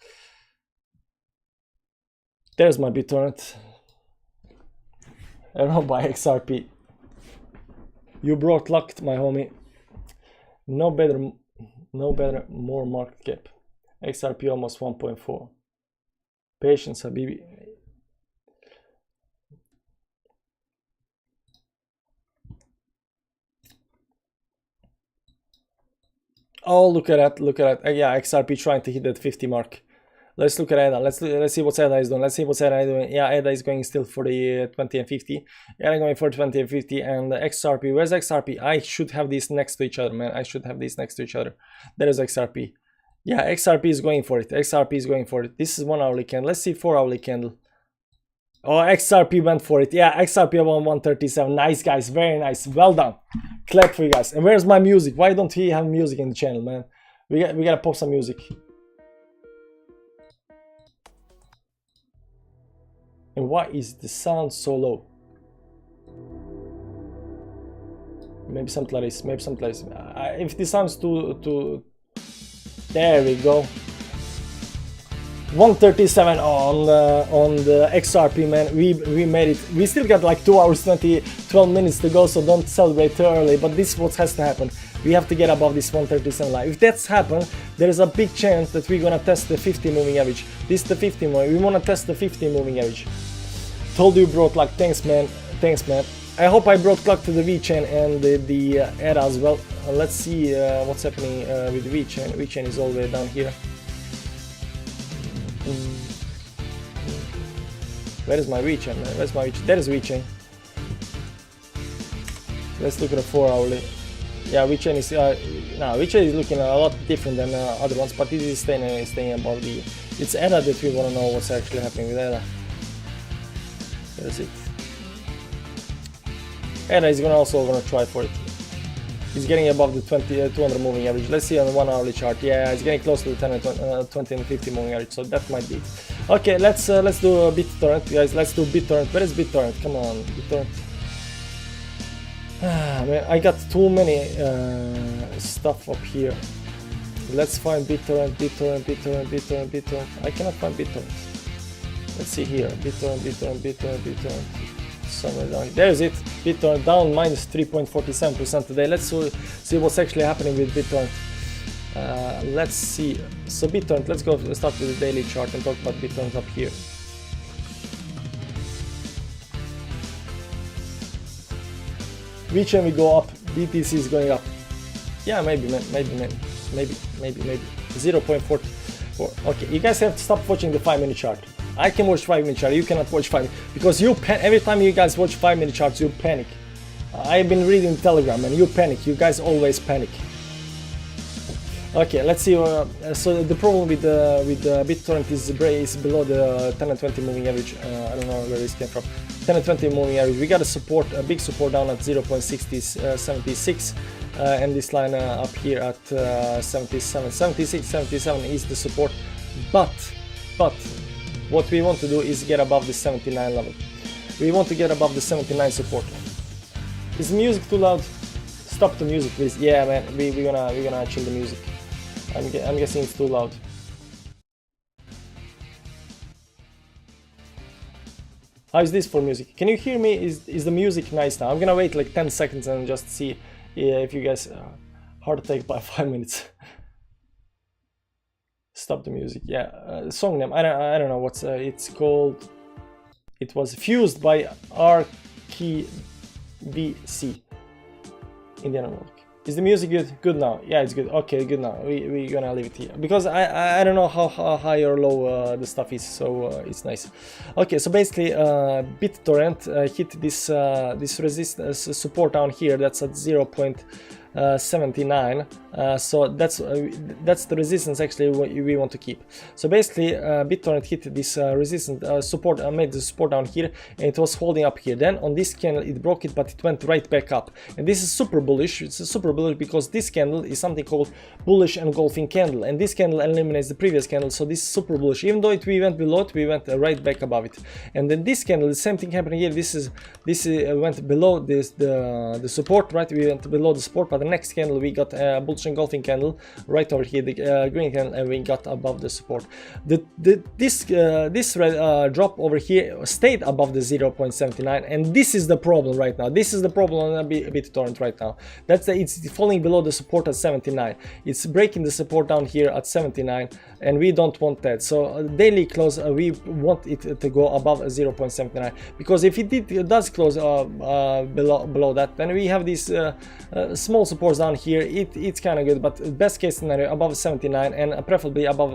There's my BitTorrent. I don't know, by XRP. You brought luck, my homie. No better, more market cap. XRP almost 1.4. Patience, Habibi. Oh, look at that, look at that. Yeah, XRP trying to hit that 50 mark. Let's look at ADA. Let's see what ADA is doing. Let's see what ADA is doing. Yeah, ADA is going still for the 20 and 50. Yeah, I'm going for 20 and 50. And XRP, where's XRP? I should have these next to each other, man. I should have these next to each other. There is XRP. Yeah, XRP is going for it. XRP is going for it. This is 1 hourly candle. Let's see 4 hourly candle. Oh, XRP went for it. Yeah, XRP on 137. Nice, guys. Very nice. Well done. Clap for you guys. And where's my music? Why don't we have music in the channel, man? We gotta pop some music. And why is the sound so low? Maybe some place. Maybe some place. If this sounds too. There we go. 137 on the XRP, man. We made it. We still got like 2 hours 12 minutes to go, so don't celebrate too early. But this is what has to happen. We have to get above this 137 line. If that's happened, there is a big chance that we're gonna test the 50 moving average. This is the 50 moving. We wanna test the 50 moving average. Told you brought luck. Thanks, man. Thanks, man. I hope I brought luck to the VeChain and the ADA as well. Let's see what's happening with the VeChain. VeChain is all the way down here. Where is my VeChain, man? Where's my VeChain? There is VeChain. Let's look at a 4 hourly. Yeah, VeChain is VeChain is looking a lot different than other ones, but it is staying above the. It's ADA that we want to know what's actually happening with ADA. There's it. and he's also gonna try for it. He's getting above the 200 moving average. Let's see on the 1 hourly chart. Yeah, it's getting close to the 10 and 20 and 50 moving average, so that might be it. Okay, let's do a BitTorrent, guys. Let's do BitTorrent. Where is BitTorrent? Come on, BitTorrent. Man, I got too many stuff up here. Let's find BitTorrent. I cannot find BitTorrent. Let's see here. BitTorrent. Somewhere down here. There's it. BitTorrent down minus 3.47% today. Let's see what's actually happening with BitTorrent. Let's see. So BitTorrent, let's go start with the daily chart and talk about BitTorrent up here. Each time we go up, BTC is going up. Yeah, maybe 0.44. Okay, you guys have to stop watching the 5-minute chart. I can watch 5-minute chart, you cannot watch 5 because you every time you guys watch 5-minute charts, you panic. I've been reading Telegram and you panic. You guys always panic. Okay, let's see. So the problem with BitTorrent is below the 10 and 20 moving average. I don't know where this came from. 10 and 20 moving average. We got a big support down at 0.76, and this line up here at 77. 76, 77 is the support. But what we want to do is get above the 79 level. We want to get above the 79 support. Is the music too loud? Stop the music, please. Yeah, man, we're gonna chill the music. I'm guessing it's too loud. How is this for music? Can you hear me? Is the music nice now? I'm gonna wait like 10 seconds and just see if you guys hard attack by 5 minutes. Stop the music. Yeah, song name. I don't know what's it's called. It was Fused by RKBC. Indian Rock. Is the music good? Good now. Yeah, it's good. Okay, good now. We're gonna leave it here because I don't know how high or low the stuff is, so it's nice. Okay, so basically BitTorrent hit this resistance support down here. That's at 0.79. So that's the resistance actually we want to keep. So basically BitTorrent hit this resistance support, made the support down here, and it was holding up here. Then on this candle it broke it, but it went right back up, and this is super bullish. It's super bullish because this candle is something called bullish engulfing candle, and this candle eliminates the previous candle, so this is super bullish. Even though we went below it, we went right back above it. And then this candle, the same thing happening here. This went below the support, right? We went below the support, but the next candle we got a bullish engulfing candle right over here, the green candle, and we got above the support. This drop over here stayed above the 0.79, and this is the problem right now. This is the problem on BitTorrent right now. It's falling below the support at 79. It's breaking the support down here at 79, and we don't want that. So daily close, we want it to go above 0.79, because if it does close below that, then we have these small supports down here. It's kind of good, but best case scenario above 79, and preferably above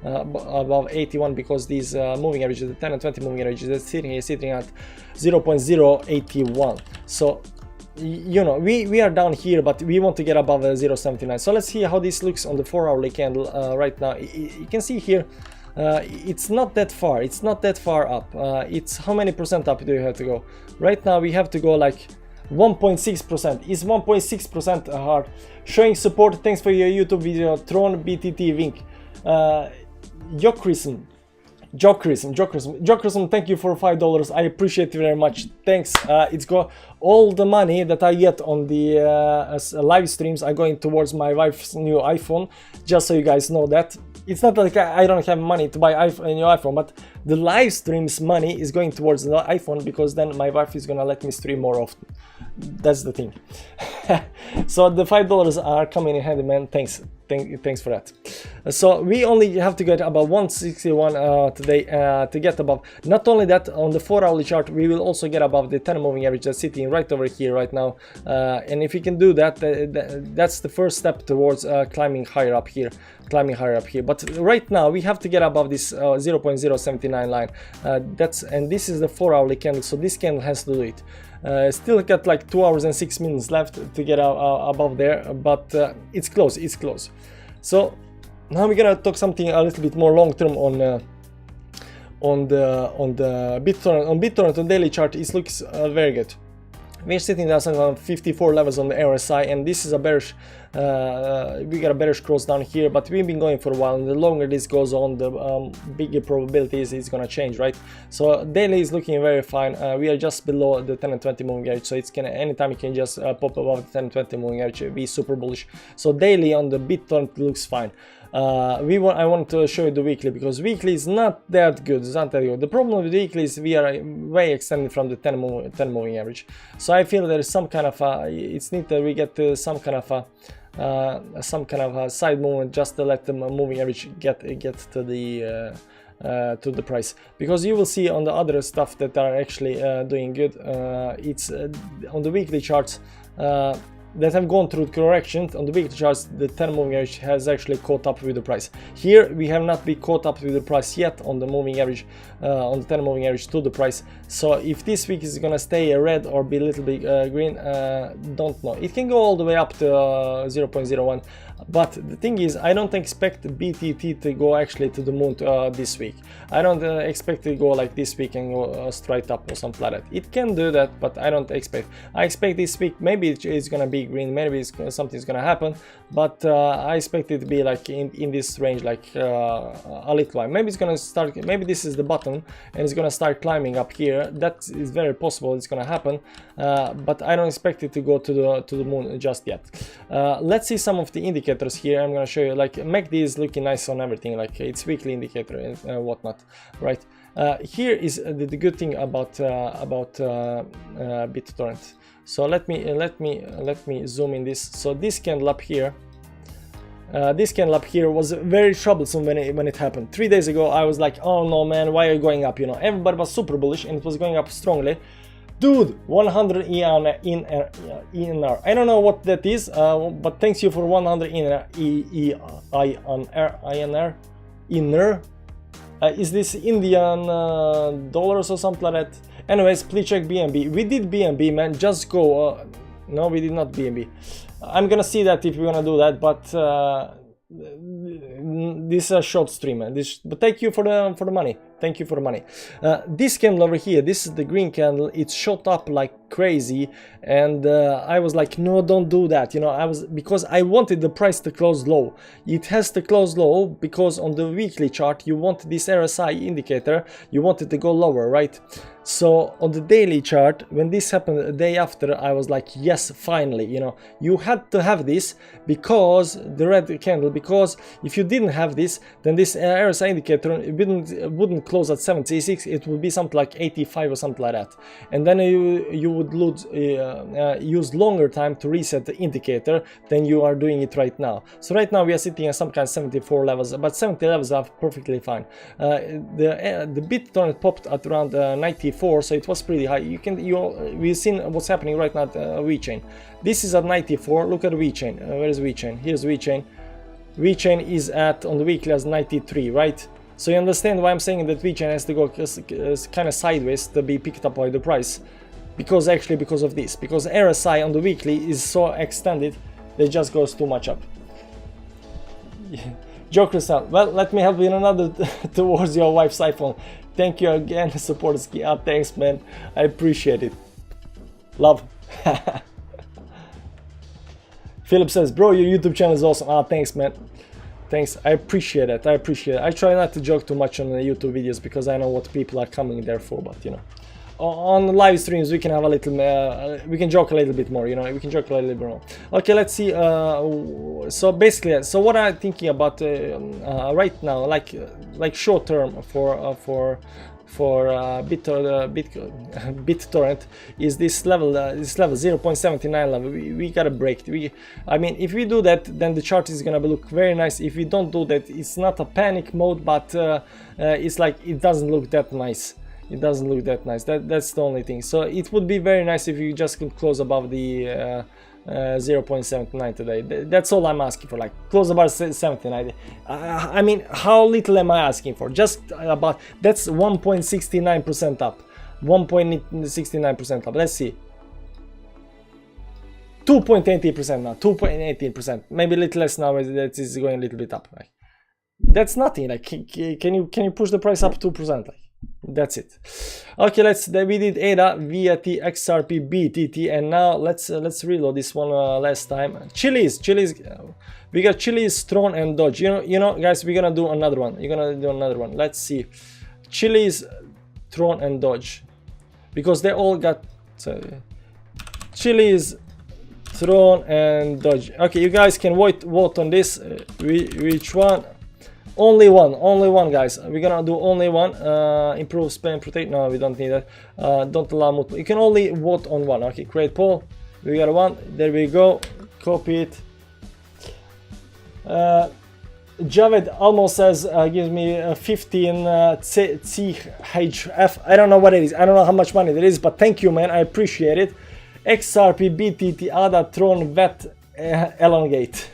above 81, because these moving averages, the 10 and 20 moving averages, are sitting at 0.081. So you know, we are down here, but we want to get above 0.79. So let's see how this looks on the 4-hourly candle right now. You can see here it's not that far. It's not that far up. It's how many percent up do you have to go? Right now we have to go like 1.6%. Is 1.6% hard? Showing support. Thanks for your YouTube video. Tron BTT Wink. Jokrism, thank you for $5. I appreciate it very much. Thanks. It's got all the money that I get on the live streams are going towards my wife's new iPhone. Just so you guys know that. It's not like I don't have money to buy a new iPhone, but the live streams money is going towards the iPhone, because then my wife is gonna let me stream more often. That's the thing. So the $5 are coming in handy, man. Thanks for that. So we only have to get about 161 today to get above. Not only that, on the 4-hourly chart we will also get above the 10 moving average that's sitting right over here right now, and if we can do that, that's the first step towards climbing higher up here. But right now we have to get above this 0.079 line. And this is the 4-hourly candle, so this candle has to do it. Still got like 2 hours and 6 minutes left to get above there, but it's close. So now we're gonna talk something a little bit more long term on the BitTorrent. On BitTorrent on daily chart, it looks very good. We're sitting down on 54 levels on the RSI, and this is a bearish, we got a bearish cross down here, but we've been going for a while, and the longer this goes on, the bigger probability is it's gonna change, right? So daily is looking very fine. We are just below the 10 and 20 moving average, so it's gonna, anytime you can just pop above the 10 and 20 moving average, be super bullish. So daily on the BitTorrent looks fine. I want to show you the weekly, because weekly is not that good. It's not that good. The problem with weekly is we are way extended from the 10 moving average. So I feel there is some kind of it's neat that we get some kind of a side movement just to let the moving average get to the price, because you will see on the other stuff that are actually doing good. It's on the weekly charts that have gone through corrections. On the weekly charts, the 10 moving average has actually caught up with the price. Here we have not been caught up with the price yet on the moving average, on the 10 moving average to the price. So if this week is gonna stay red or be a little bit green, don't know. It can go all the way up to 0.01, but the thing is, I don't expect BTT to go actually to the moon this week. I don't expect it to go like this week and go straight up or something like that. It can do that, but I don't expect. I expect this week maybe it's gonna be green, maybe something's gonna happen, but I expect it to be like in this range, like a little while. Maybe it's gonna start, maybe this is the bottom and it's gonna start climbing up here. That is very possible, it's gonna happen, but I don't expect it to go to the moon just yet. Let's see some of the indicators here. I'm gonna show you, like MACD is looking nice on everything, like it's weekly indicator and whatnot, right? Here is the good thing about BitTorrent. So let me zoom in this. So this candle up here, was very troublesome when it happened 3 days ago. I was like, oh no man, why are you going up? You know, everybody was super bullish and it was going up strongly. Dude, 100 INR. I don't know what that is, but thanks you for 100 INR. Is this Indian dollars or something like that? Anyways, please check BNB. We did BNB, man. Just go. No, we did not BNB. I'm gonna see that if we're gonna do that, but this is a short stream, man. But thank you for the money. Thank you for the money. This candle over here, this is the green candle. It shot up like crazy, and I was like, no, don't do that. You know, because I wanted the price to close low. It has to close low because on the weekly chart you want this RSI indicator, you want it to go lower, right? So on the daily chart, when this happened a day after, I was like, yes, finally. You know, you had to have this because the red candle, because if you didn't have this, then this RSI indicator wouldn't close at 76. It would be something like 85 or something like that, and then you would use longer time to reset the indicator than you are doing it right now. So right now we are sitting at some kind of 74 levels, but 70 levels are perfectly fine. The BitTorrent popped at around 94, so it was pretty high. We've seen what's happening right now at VeChain. This is at 94. Look at VeChain. Where is VeChain? Here's VeChain. VeChain is at on the weekly as 93, right? So you understand why I'm saying that VeChain has to go kind of sideways to be picked up by the price, because of this, because RSI on the weekly is so extended that it just goes too much up. Joe Crystal, well, let me help you in another towards your wife's iPhone. Thank you again, support ski. Thanks, man. I appreciate it. Love. Philip says, bro, your YouTube channel is awesome. Thanks, man. Thanks. I appreciate it. I try not to joke too much on the YouTube videos because I know what people are coming there for, but you know. On live streams we can have a little we can joke a little bit more, you know, we can joke a little bit more. Okay, let's see. So basically, so what I'm thinking about right now, like short term for BitTorrent is this level 0.79 level. We gotta break. I mean, if we do that, then the chart is gonna look very nice. If we don't do that, it's not a panic mode, but it's like it doesn't look that nice. It doesn't look that nice. That's the only thing. So it would be very nice if you just could close above the 0.79 today. That's all I'm asking for, like close above 79. I mean, how little am I asking for? Just about, that's 1.69% up. 1.69% up. Let's see. 2.80% now. 2.18%. Maybe a little less now. That is going a little bit up. Like, that's nothing. Like, can you push the price up 2%? Like, That's it. Okay, we did ADA, VAT, XRP, BTT, and now let's reload this one last time. Chiliz, we got Chiliz, Tron, and Dodge. You know, guys, we're gonna do another one. You're gonna do another one. Let's see, Chiliz, Tron, and Dodge, because they all got Chiliz, Tron, and Dodge. Okay, you guys can vote on this. Which one? Only one, guys. We're gonna do only one. Improve spam protect. No, we don't need that. Don't allow multiple. You can only vote on one. Okay, create poll. We got one. There we go. Copy it. Javed almost says gives me 15 CHF. I don't know what it is. I don't know how much money there is, but thank you, man. I appreciate it. XRP, BTT, ADA, Tron, VET, Elongate.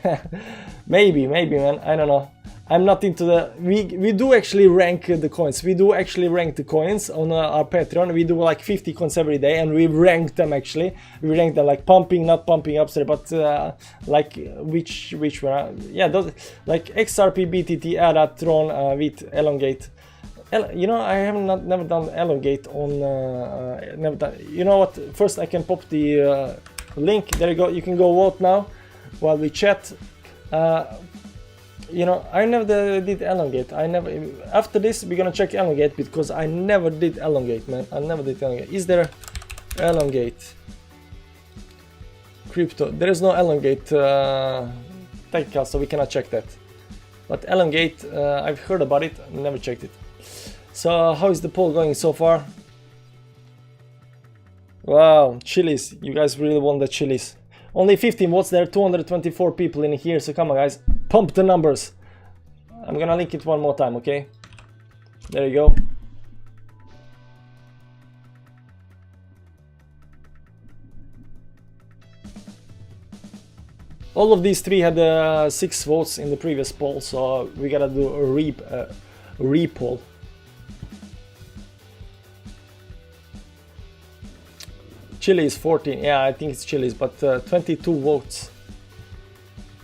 maybe, man. I don't know. I'm not into the. We do actually rank the coins. We do actually rank the coins on our Patreon. We do like 50 coins every day, and we rank them actually. We rank them like pumping, not pumping upstairs, but like which one? Yeah, those like XRP, BTT, ADA, Tron, with Elongate. You know, I have never done Elongate on. Never done. You know what? First, I can pop the link. There you go. You can go vote now while we chat. You know, I never did Elongate. After this, we're gonna check Elongate because I never did Elongate, man. I never did Elongate. Is there Elongate? Crypto. There is no Elongate technical, so we cannot check that. But Elongate, I've heard about it, never checked it. So, how is the poll going so far? Wow, Chiliz. You guys really want the Chiliz. Only 15 votes there, 224 people in here, so come on guys, pump the numbers. I'm gonna link it one more time, okay? There you go. All of these three had 6 votes in the previous poll, so we gotta do a re-poll. Chile is 14. Yeah, I think it's Chile's, but 22 votes.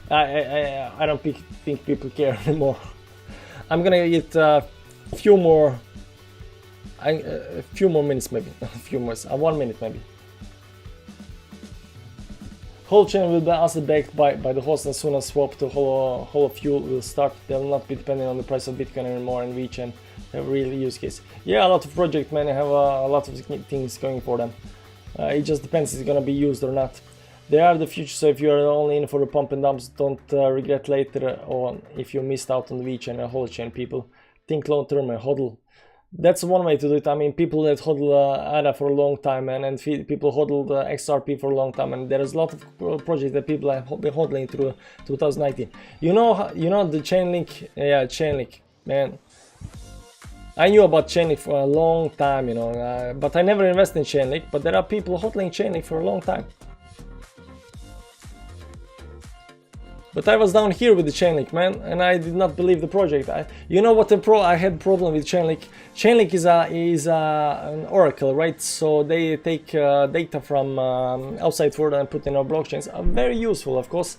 I don't think people care anymore. I'm gonna get a few more minutes, maybe. A few more, 1 minute maybe. Whole chain will be also backed by the host as soon as swap to Holo Fuel will start. They will not be dependent on the price of Bitcoin anymore, and we can have a real use case. Yeah, a lot of projects, man, have a lot of things going for them. It just depends if it's gonna be used or not. They are the future, so if you're only in for the pump and dumps, don't regret later on if you missed out on the VeChain and Holochain. People think long term and hodl. That's one way to do it. I mean, people that hodl ADA for a long time, and people hodl XRP for a long time, and there's a lot of projects that people have been hodling through 2019. You know the Chainlink, yeah, Chainlink, man. I knew about Chainlink for a long time, you know, but I never invested in Chainlink. But there are people hodling Chainlink for a long time. But I was down here with the Chainlink, man, and I did not believe the project. You know what I had problem with Chainlink? Chainlink is an oracle, right? So they take data from outside world and put in our blockchains. Very useful, of course.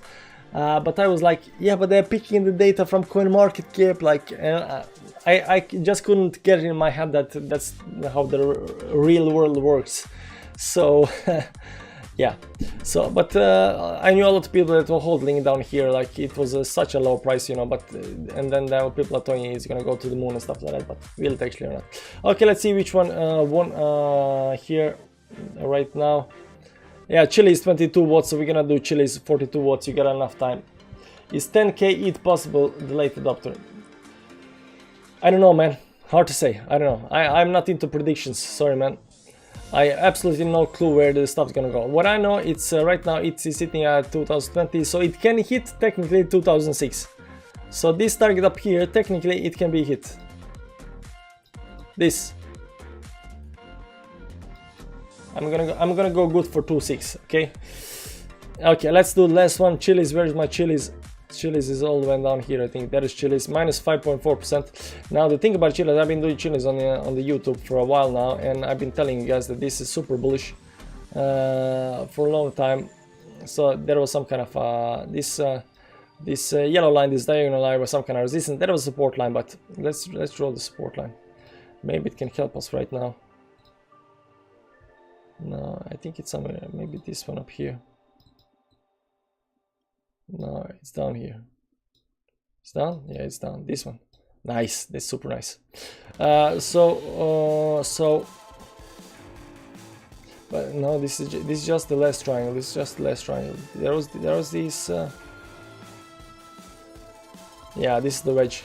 But I was like, yeah, but they're picking the data from CoinMarketCap, like, I just couldn't get it in my head that that's how the real world works. So. Yeah, so, but I knew a lot of people that were holding down here, like it was such a low price, you know, but, and then there were people are telling it's gonna go to the moon and stuff like that, but will it actually or not? Okay, let's see which one won here right now. Yeah, Chile is 22 watts, so we're gonna do Chile is 42 watts, you got enough time. Is 10k ETH possible, the late adopter? I don't know, man, hard to say, I don't know, I'm not into predictions, sorry, man. I absolutely no clue where the stuff's gonna go. What I know, it's right now it's sitting at 2020, so it can hit technically 2006. So this target up here, technically it can be hit. This. I'm gonna go good for 2.6. Okay. Okay, let's do the last one. Chiliz, where's my Chiliz? Chiliz is all the way down here, I think. That is Chiliz, minus 5.4%. Now the thing about Chiliz, I've been doing Chiliz on the YouTube for a while now, and I've been telling you guys that this is super bullish for a long time. So there was some kind of this yellow line, this diagonal line was some kind of resistance. That was a support line, but let's draw the support line. Maybe it can help us right now. No, I think it's somewhere, maybe this one up here. No, it's down here. It's down? Yeah, it's down. This one. Nice, that's super nice. But no, this is just the last triangle. This is just the last triangle. There was this. Yeah, this is the wedge.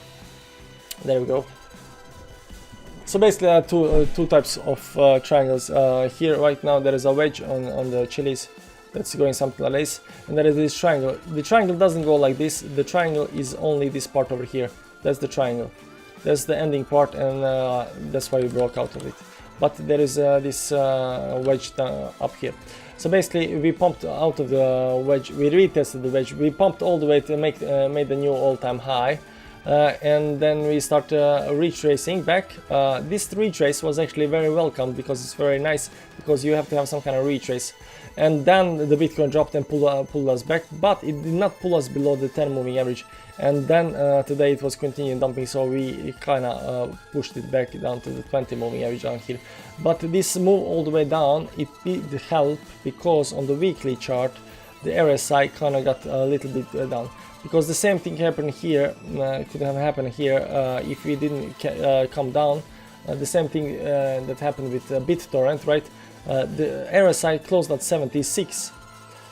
There we go. So basically, there are two types of triangles. Here right now there is a wedge on the chilies that's going something like this, and there is this triangle. The triangle doesn't go like this. The triangle is only this part over here. That's the triangle. That's the ending part, and that's why we broke out of it. But there is this wedge up here. So basically, we pumped out of the wedge. We retested the wedge. We pumped all the way to make made the new all-time high. And then we start retracing back. This retrace was actually very welcome because it's very nice, because you have to have some kind of retrace. And then the Bitcoin dropped and pulled us back, but it did not pull us below the 10 moving average. And then today it was continuing dumping, so we kind of pushed it back down to the 20 moving average down here. But this move all the way down, it did help, because on the weekly chart the RSI kind of got a little bit down. Because the same thing happened here, could have happened here if we didn't come down. The same thing that happened with BitTorrent, right? The RSI closed at 76,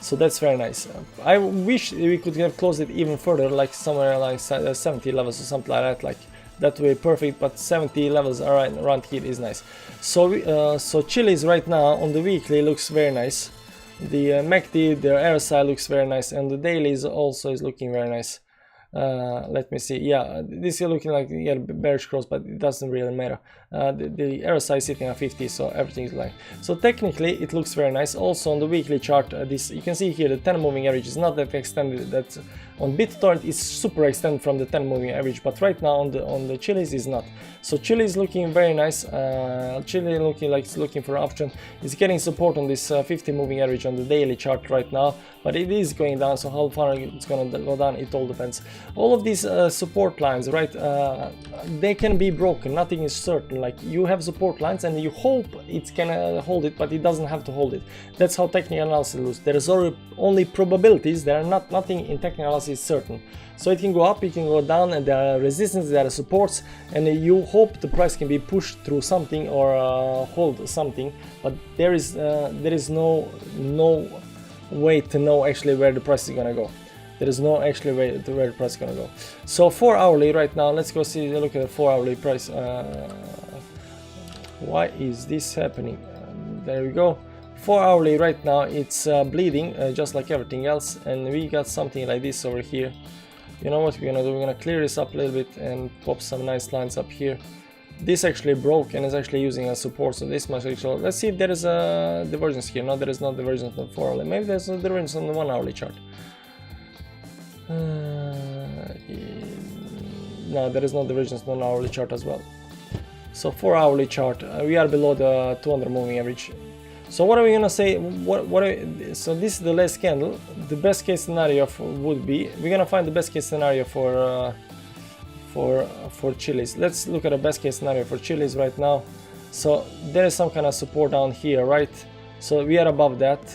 so that's very nice. I wish we could have closed it even further, like somewhere like 70 levels or something like that. Like that way perfect, but 70 levels around here is nice. So so chilies right now on the weekly looks very nice. The MACD, the RSI looks very nice, and the daily is also looking very nice. Let me see. Yeah, this is looking like, yeah, bearish cross, but it doesn't really matter. The RSI is sitting at 50, so everything is like. So technically, it looks very nice. Also on the weekly chart, this you can see here the 10 moving average is not that extended. That on BitTorrent is super extended from the 10 moving average, but right now on the chilies is not. So chili is looking very nice. Chili looking like it's looking for an option. It's getting support on this 50 moving average on the daily chart right now, but it is going down. So how far it's gonna go down, it all depends. All of these support lines, right? They can be broken. Nothing is certain. Like you have support lines and you hope it can hold it, but it doesn't have to hold it. That's how technical analysis looks. There is only probabilities. There are nothing in technical analysis certain. So it can go up, it can go down, and there are resistance, there are supports, and you hope the price can be pushed through something or hold something. But there is no way to know actually where the price is gonna go. There is no actually way to where the price is gonna go. So 4 hourly right now, let's go see, look at the 4 hourly price. Why is this happening? There we go. 4 hourly right now, it's bleeding just like everything else, and we got something like this over here. You know what we're gonna do? We're gonna clear this up a little bit and pop some nice lines up here. This actually broke and is actually using a support, so this must actually. Let's see if there is a divergence here. No, there is no divergence on 4 hourly. Maybe there's a divergence on the 1 hourly chart. No, there is no divergence on 1 hourly chart as well. So 4 hourly chart, we are below the 200 moving average. So what are we gonna say? So this is the last candle. The best case scenario would be, we're gonna find the best case scenario for chilies. Let's look at the best case scenario for chilies right now. So there is some kind of support down here, right? So we are above that.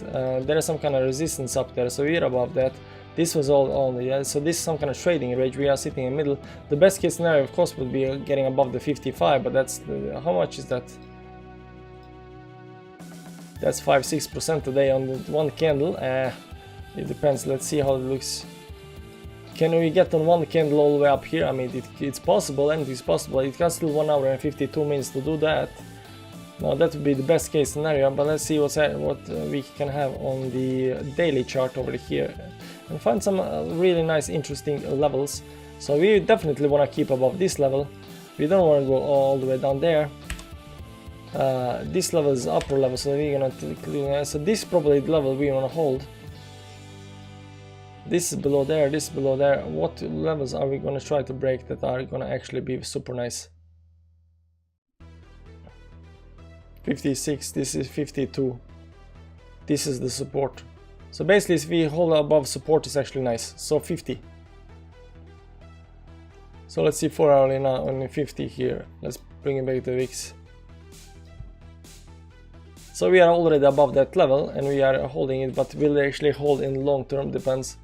There is some kind of resistance up there, so we are above that. This was all only, yeah. So this is some kind of trading range. We are sitting in the middle. The best case scenario, of course, would be getting above the 55, but that's how much is that? That's 5-6% today on the one candle. It depends. Let's see how it looks. Can we get on one candle all the way up here? I mean, it's possible, and it's possible. It got still 1 hour and 52 minutes to do that. Now that would be the best case scenario, but let's see what we can have on the daily chart over here and find some really nice, interesting levels. So we definitely want to keep above this level. We don't want to go all the way down there. This level is upper level, so we're gonna so this is probably the level we want to hold. This is below there, this is below there. What levels are we gonna try to break that are gonna actually be super nice? 56, this is 52. This is the support. So basically, if we hold above support, it's actually nice. So 50. So let's see 4 hourly now, only 50 here. Let's bring it back to VIX. So we are already above that level and we are holding it, but will they actually hold in long term? Depends.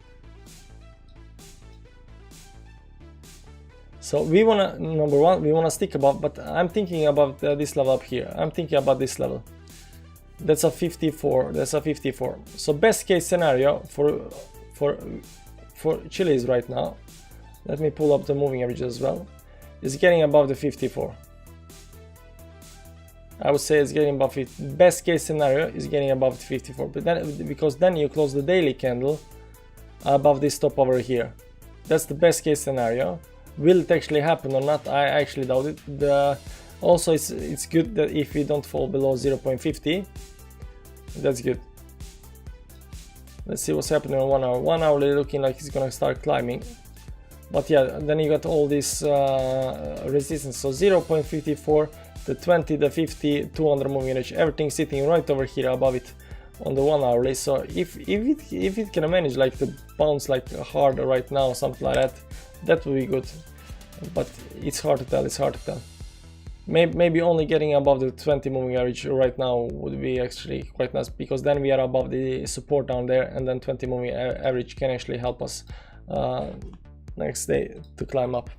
So we wanna, number one, we wanna stick above, but I'm thinking about this level up here. I'm thinking about this level. That's a 54. That's a 54. So best case scenario for Chili's right now. Let me pull up the moving average as well. Is getting above the 54. I would say it's getting above 50. Best case scenario is getting above the 54, but then because then you close the daily candle above this top over here. That's the best case scenario. Will it actually happen or not? I actually doubt it. Also, it's good that if we don't fall below 0.50, that's good. Let's see what's happening on 1 hour. 1 hour looking like it's gonna start climbing. But yeah, then you got all this resistance. So 0.54, the 20, the 50, 200 moving average, everything sitting right over here above it on the 1 hourly. So if it can manage like to bounce like hard right now, something like that, that would be good. But it's hard to tell. It's hard to tell. Maybe only getting above the 20 moving average right now would be actually quite nice, because then we are above the support down there, and then 20 moving average can actually help us next day to climb up.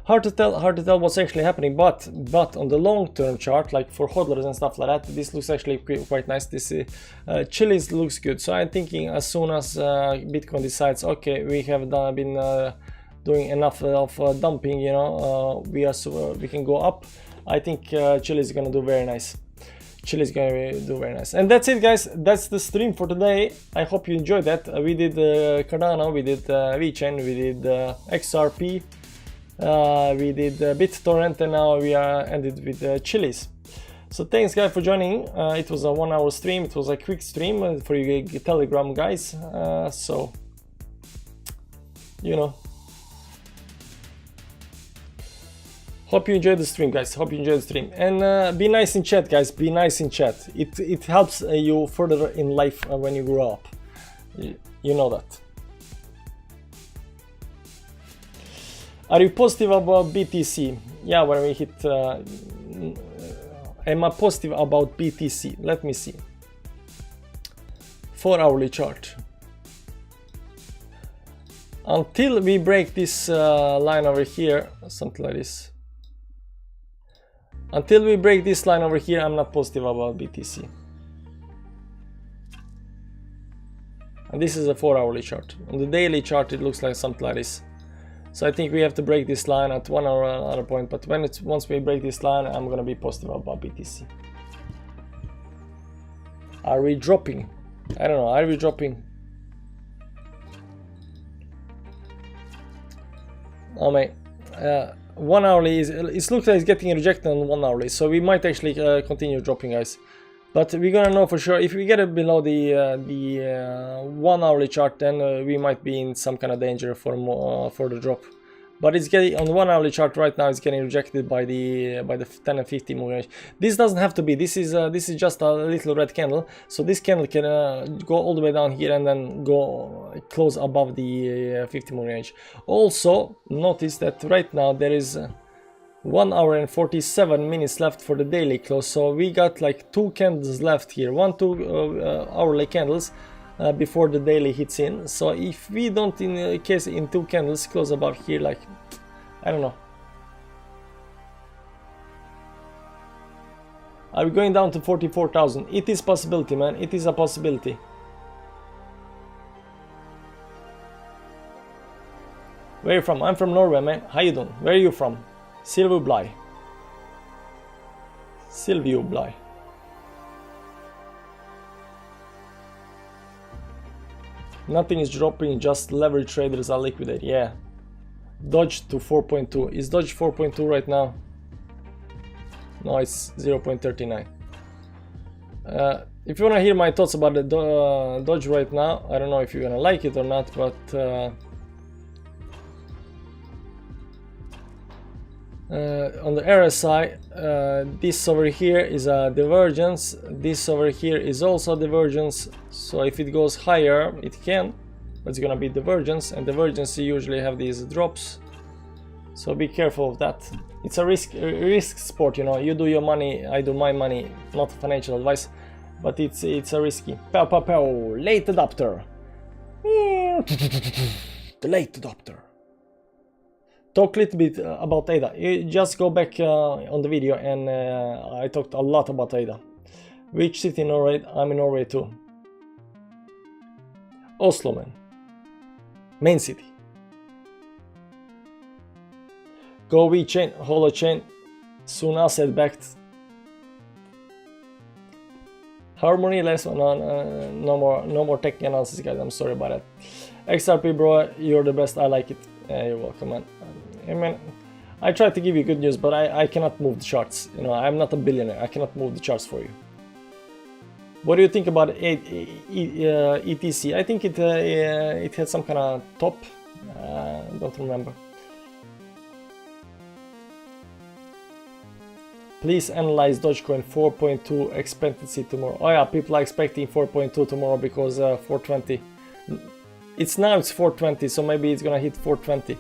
Hard to tell what's actually happening, but on the long-term chart, like for hodlers and stuff like that, this looks actually quite nice. This Chili's looks good. So I'm thinking as soon as Bitcoin decides, okay, we have been doing enough of dumping, you know, we can go up. I think Chile is gonna do very nice. Chile is gonna do very nice. And that's it, guys. That's the stream for today. I hope you enjoyed that. We did Cardano, we did VeChain, we did XRP, we did BitTorrent, and now we are ended with Chili's. So thanks, guys, for joining. It was a 1 hour stream. It was a quick stream for you Telegram guys. So you know. Hope you enjoyed the stream, guys. Hope you enjoyed the stream. And be nice in chat, guys. Be nice in chat. It helps you further in life when you grow up. You know that. Are you positive about BTC? Yeah, when we hit... am I positive about BTC? Let me see. 4 hourly chart. Until we break this line over here, something like this. Until we break this line over here, I'm not positive about BTC. And this is a 4 hourly chart. On the daily chart, it looks like something like this. So I think we have to break this line at 1 hour another point. But once we break this line, I'm gonna be positive about BTC. Are we dropping? I don't know. Are we dropping? Oh man. 1 hourly is, it looks like it's getting rejected on 1 hourly, so we might actually continue dropping, guys. But we're gonna know for sure if we get it below the 1 hourly chart, then we might be in some kind of danger for the drop. But it's getting on the 1 hourly chart right now. It's getting rejected by the 10 and 50 moving average. This doesn't have to be. This is just a little red candle. So this candle can go all the way down here and then go close above the 50 moving average. Also notice that right now there is 1 hour and 47 minutes left for the daily close. So we got like 2 candles left here. 2 hourly candles. Before the daily hits in. So if we don't in 2 candles close above here, like I don't know, are we going down to 44,000? It is possibility, man. It is a possibility. Where are you from? I'm from Norway, man. How you doing? Where are you from? Silvio Blai. Silvio Blai. Nothing is dropping, just leverage traders are liquidated. Yeah. Dodge to 4.2. Is Dodge 4.2 right now? No, it's 0.39. If you want to hear my thoughts about the Dodge right now, I don't know if you're gonna like it or not, but on the RSI, this over here is a divergence, this over here is also a divergence. So if it goes higher, it can, but it's gonna be divergence, and divergence usually have these drops. So be careful of that. It's a risk sport, you know. You do your money, I do my money. Not financial advice, but it's a risky. Pow pow pow. Late adopter. The late adopter. Talk a little bit about ADA. You just go back on the video, and I talked a lot about ADA. Which city in Norway? I'm in Norway too. Oslo, man. Main city. Go VeChain, Holochain, soon asset backed. Harmony less, no more tech analysis, guys. I'm sorry about that. XRP, bro, you're the best. I like it. You're welcome, man. I mean, I try to give you good news, but I cannot move the charts. You know, I'm not a billionaire. I cannot move the charts for you. What do you think about ETC? I think it had some kind of top. Don't remember. Please analyze Dogecoin 4.2 expectancy tomorrow. Oh yeah, people are expecting 4.2 tomorrow because 420. It's 420, so maybe it's gonna hit 420.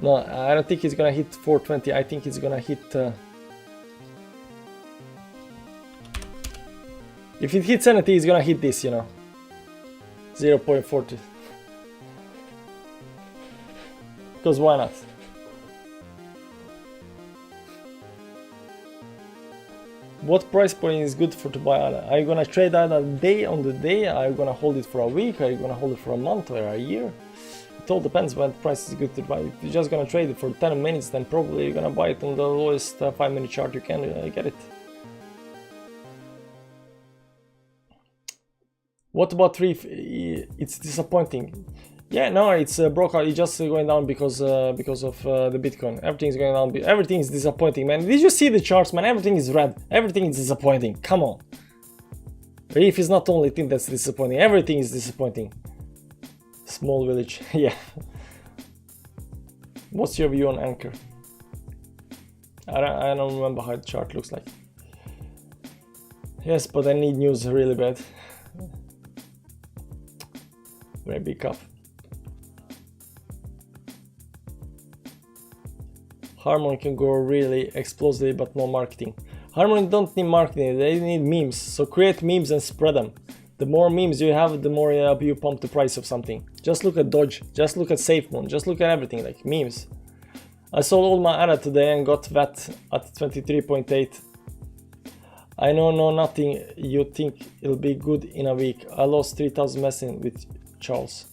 No, I don't think it's gonna hit 420. I think it's gonna hit. If it hits anything, it's gonna hit this, you know. 0.40. Because why not? What price point is good for to buy ADA? Are you gonna trade ADA on the day? Are you gonna hold it for a week? Are you gonna hold it for a month or a year? It all depends when the price is good to buy. If you're just gonna trade it for 10 minutes, then probably you're gonna buy it on the lowest 5-minute chart you can get it. What about Reef? It's disappointing. Yeah, no, it's broke out. It's just going down because of the Bitcoin. Everything's going down. Everything is disappointing, man. Did you see the charts, man? Everything is red. Everything is disappointing. Come on. Reef is not the only thing that's disappointing. Everything is disappointing. Small village. Yeah. What's your view on Anchor? I don't remember how the chart looks like. Yes, but I need news really bad. Very big cup. Harmony can go really explosively, but no marketing. Harmony don't need marketing, they need memes. So create memes and spread them. The more memes you have, the more you pump the price of something. Just look at Doge, just look at SafeMoon, just look at everything, like memes. I sold all my ADA today and got VAT at 23.8. I know nothing. You think it'll be good in a week. I lost 3,000 messaging with Charles.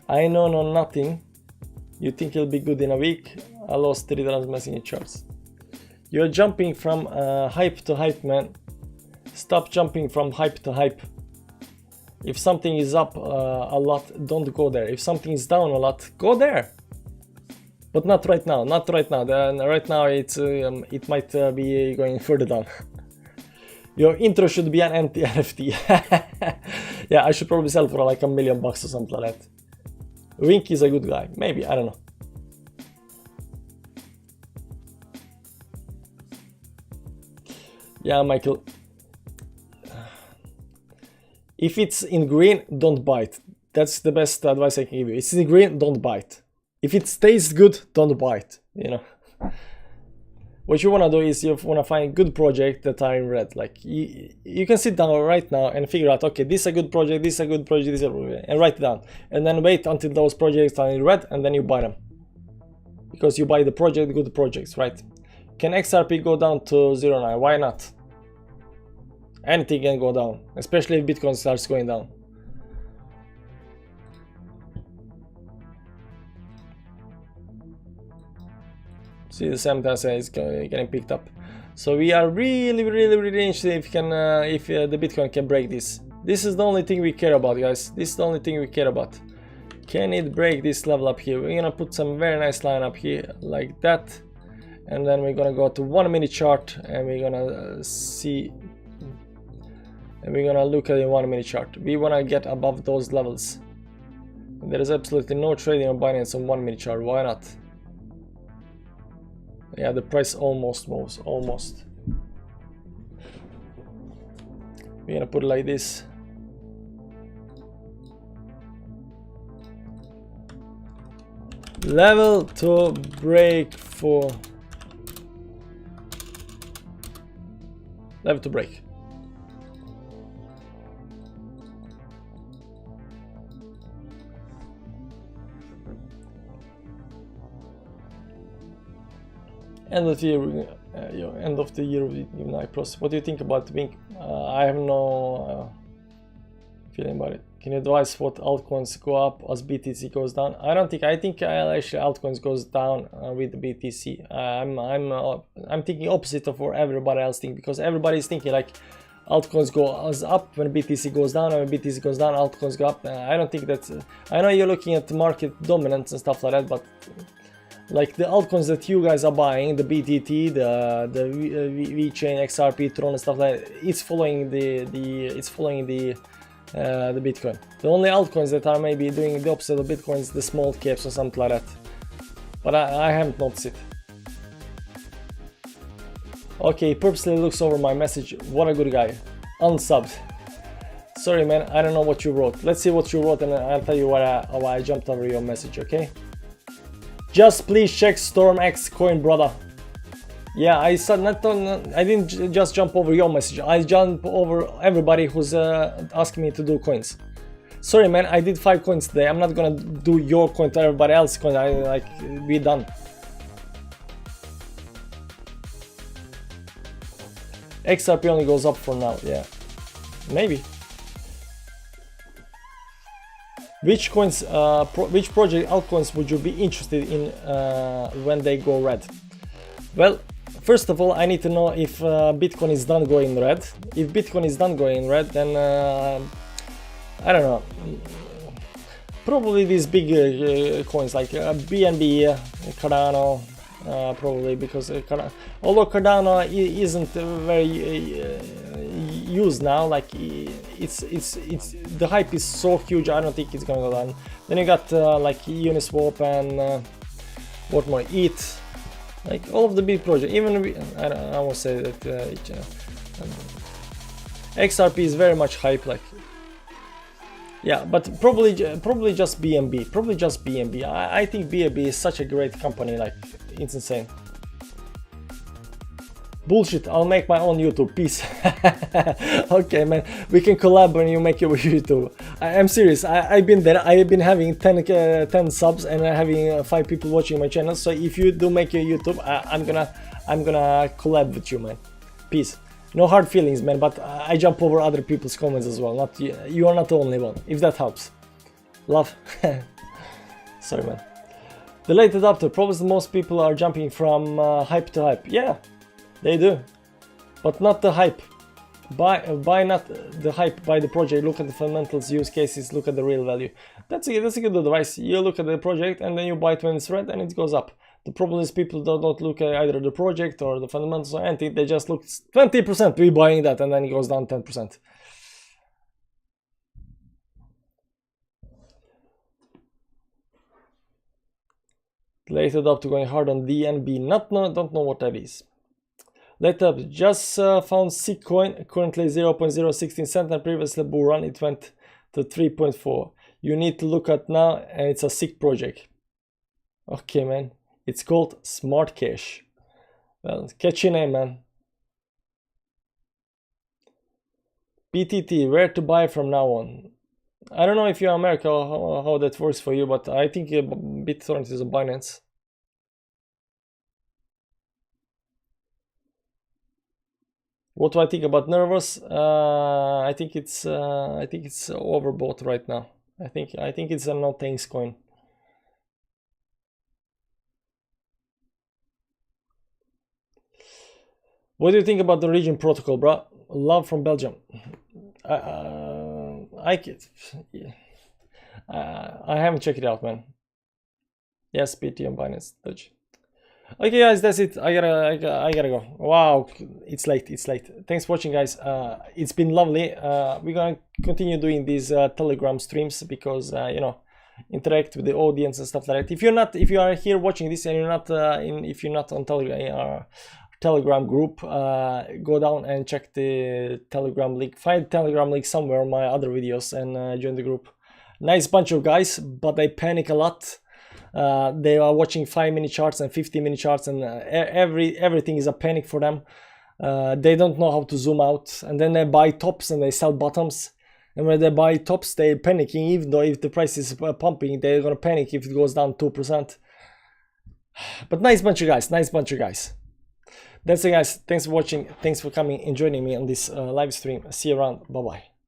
I know nothing. You think it'll be good in a week? I lost 3,000 messaging Charles. You're jumping from hype to hype, man. Stop jumping from hype to hype. If something is up a lot, don't go there. If something is down a lot, go there. But not right now. Not right now. Right now it might be going further down. Your intro should be an anti-NFT. Yeah, I should probably sell for like $1 million or something like that. Wink is a good guy. Maybe, I don't know. Yeah, Michael. If it's in green, don't buy it. That's the best advice I can give you. It's in green, don't buy it. If it stays good, don't buy it, you know. What you want to do is you want to find good projects that are in red. Like you can sit down right now and figure out, okay, this is a good project, this is a good project, this is a good project, and write it down. And then wait until those projects are in red, and then you buy them. Because you buy the good projects, right? Can XRP go down to 0.9? Why not? Anything can go down, especially if Bitcoin starts going down. See, the 7,000 is getting picked up. So we are really interested if the Bitcoin can break this. This is the only thing we care about, guys. This is the only thing we care about. Can it break this level up here? We're gonna put some very nice line up here like that, and then we're gonna go to 1 minute chart, and we're gonna see, and we're gonna look at the 1 minute chart. We wanna get above those levels. There is absolutely no trading on Binance on 1 minute chart. Why not? Yeah, the price almost moves, almost. We're gonna put it like this. Level to break for level to break. End of the year, end of the year with Unite process. What do you think about Wink? I have no feeling about it. Can you advise what altcoins go up as BTC goes down? I don't think. I think actually altcoins goes down with the BTC. I'm thinking opposite of what everybody else thinks, because everybody's thinking like altcoins go up when BTC goes down, and when BTC goes down, altcoins go up. I don't think that's. I know you're looking at market dominance and stuff like that, but like the altcoins that you guys are buying, the BTT, the VeChain, XRP, Tron, and stuff like that, it's following the Bitcoin. The only altcoins that are maybe doing the opposite of Bitcoin is the small caps or something like that. But I haven't noticed it. Okay, purposely looks over my message. What a good guy. Unsubbed. Sorry man, I don't know what you wrote. Let's see what you wrote and I'll tell you why I jumped over your message, okay? Just please check StormX coin, brother. Yeah, I said I didn't just jump over your message. I jumped over everybody who's asking me to do coins. Sorry, man. I did 5 coins today. I'm not gonna do your coin to everybody else's coin. We done. XRP only goes up for now. Yeah, maybe. Which coins, which project altcoins would you be interested in when they go red? Well, first of all, I need to know if Bitcoin is done going red. If Bitcoin is done going red, then I don't know. Probably these big coins like BNB, Cardano, probably, because although Cardano isn't very used now, like it's the hype is so huge, I don't think it's gonna go down. Then you got like Uniswap and what more, ETH, like all of the big projects. Even I won't say that XRP is very much hype, like. Yeah, but probably just BNB. Probably just BNB. I think BNB is such a great company, like it's insane. Bullshit, I'll make my own YouTube. Peace. Okay, man, we can collab when you make your YouTube. I'm serious. I've been there. I've been having 10 subs and having 5 people watching my channel. So if you do make your YouTube, I'm gonna collab with you, man. Peace. No hard feelings, man, but I jump over other people's comments as well. Not you are not the only one, if that helps. Love. Sorry, man. The late adopter. Probably most people are jumping from hype to hype. Yeah, they do, but not the hype. Buy not the hype. Buy the project. Look at the fundamentals, use cases. Look at the real value. That's a good advice. You look at the project and then you buy it when it's red and it goes up. The problem is people don't look at either the project or the fundamentals or anything. They just look 20%, we buying that, and then it goes down 10%. Late adopter going hard on DNB. Don't know what that is. Late up just found sick coin, currently 0.016 cent, and previously bull run it went to 3.4. You need to look at now, and it's a sick project. Okay, man. It's called Smart Cash. Well, catchy name, man. BTT, where to buy from now on? I don't know if you're America or how that works for you, but I think BitTorrent is a Binance. What do I think about Nervous? I think it's overbought right now. I think it's a no thanks coin. What do you think about the region protocol, bro? Love from Belgium. I haven't checked it out, man. Yes, BT on Binance. Dodge. Okay, guys, that's it. I gotta go. Wow, it's late. Thanks for watching, guys. It's been lovely. We're gonna continue doing these Telegram streams because you know, interact with the audience and stuff like that. If you are here watching this and you're not if you're not on Telegram group, go down and check the Telegram link. Find the Telegram link somewhere on my other videos and join the group. Nice bunch of guys, but they panic a lot. They are watching 5-minute charts and 50-minute charts, and everything is a panic for them. They don't know how to zoom out, and then they buy tops and they sell bottoms. And when they buy tops, they're panicking, even though if the price is pumping, they're gonna panic if it goes down 2%. But nice bunch of guys, nice bunch of guys. That's it, guys. Thanks for watching. Thanks for coming and joining me on this live stream. See you around. Bye bye.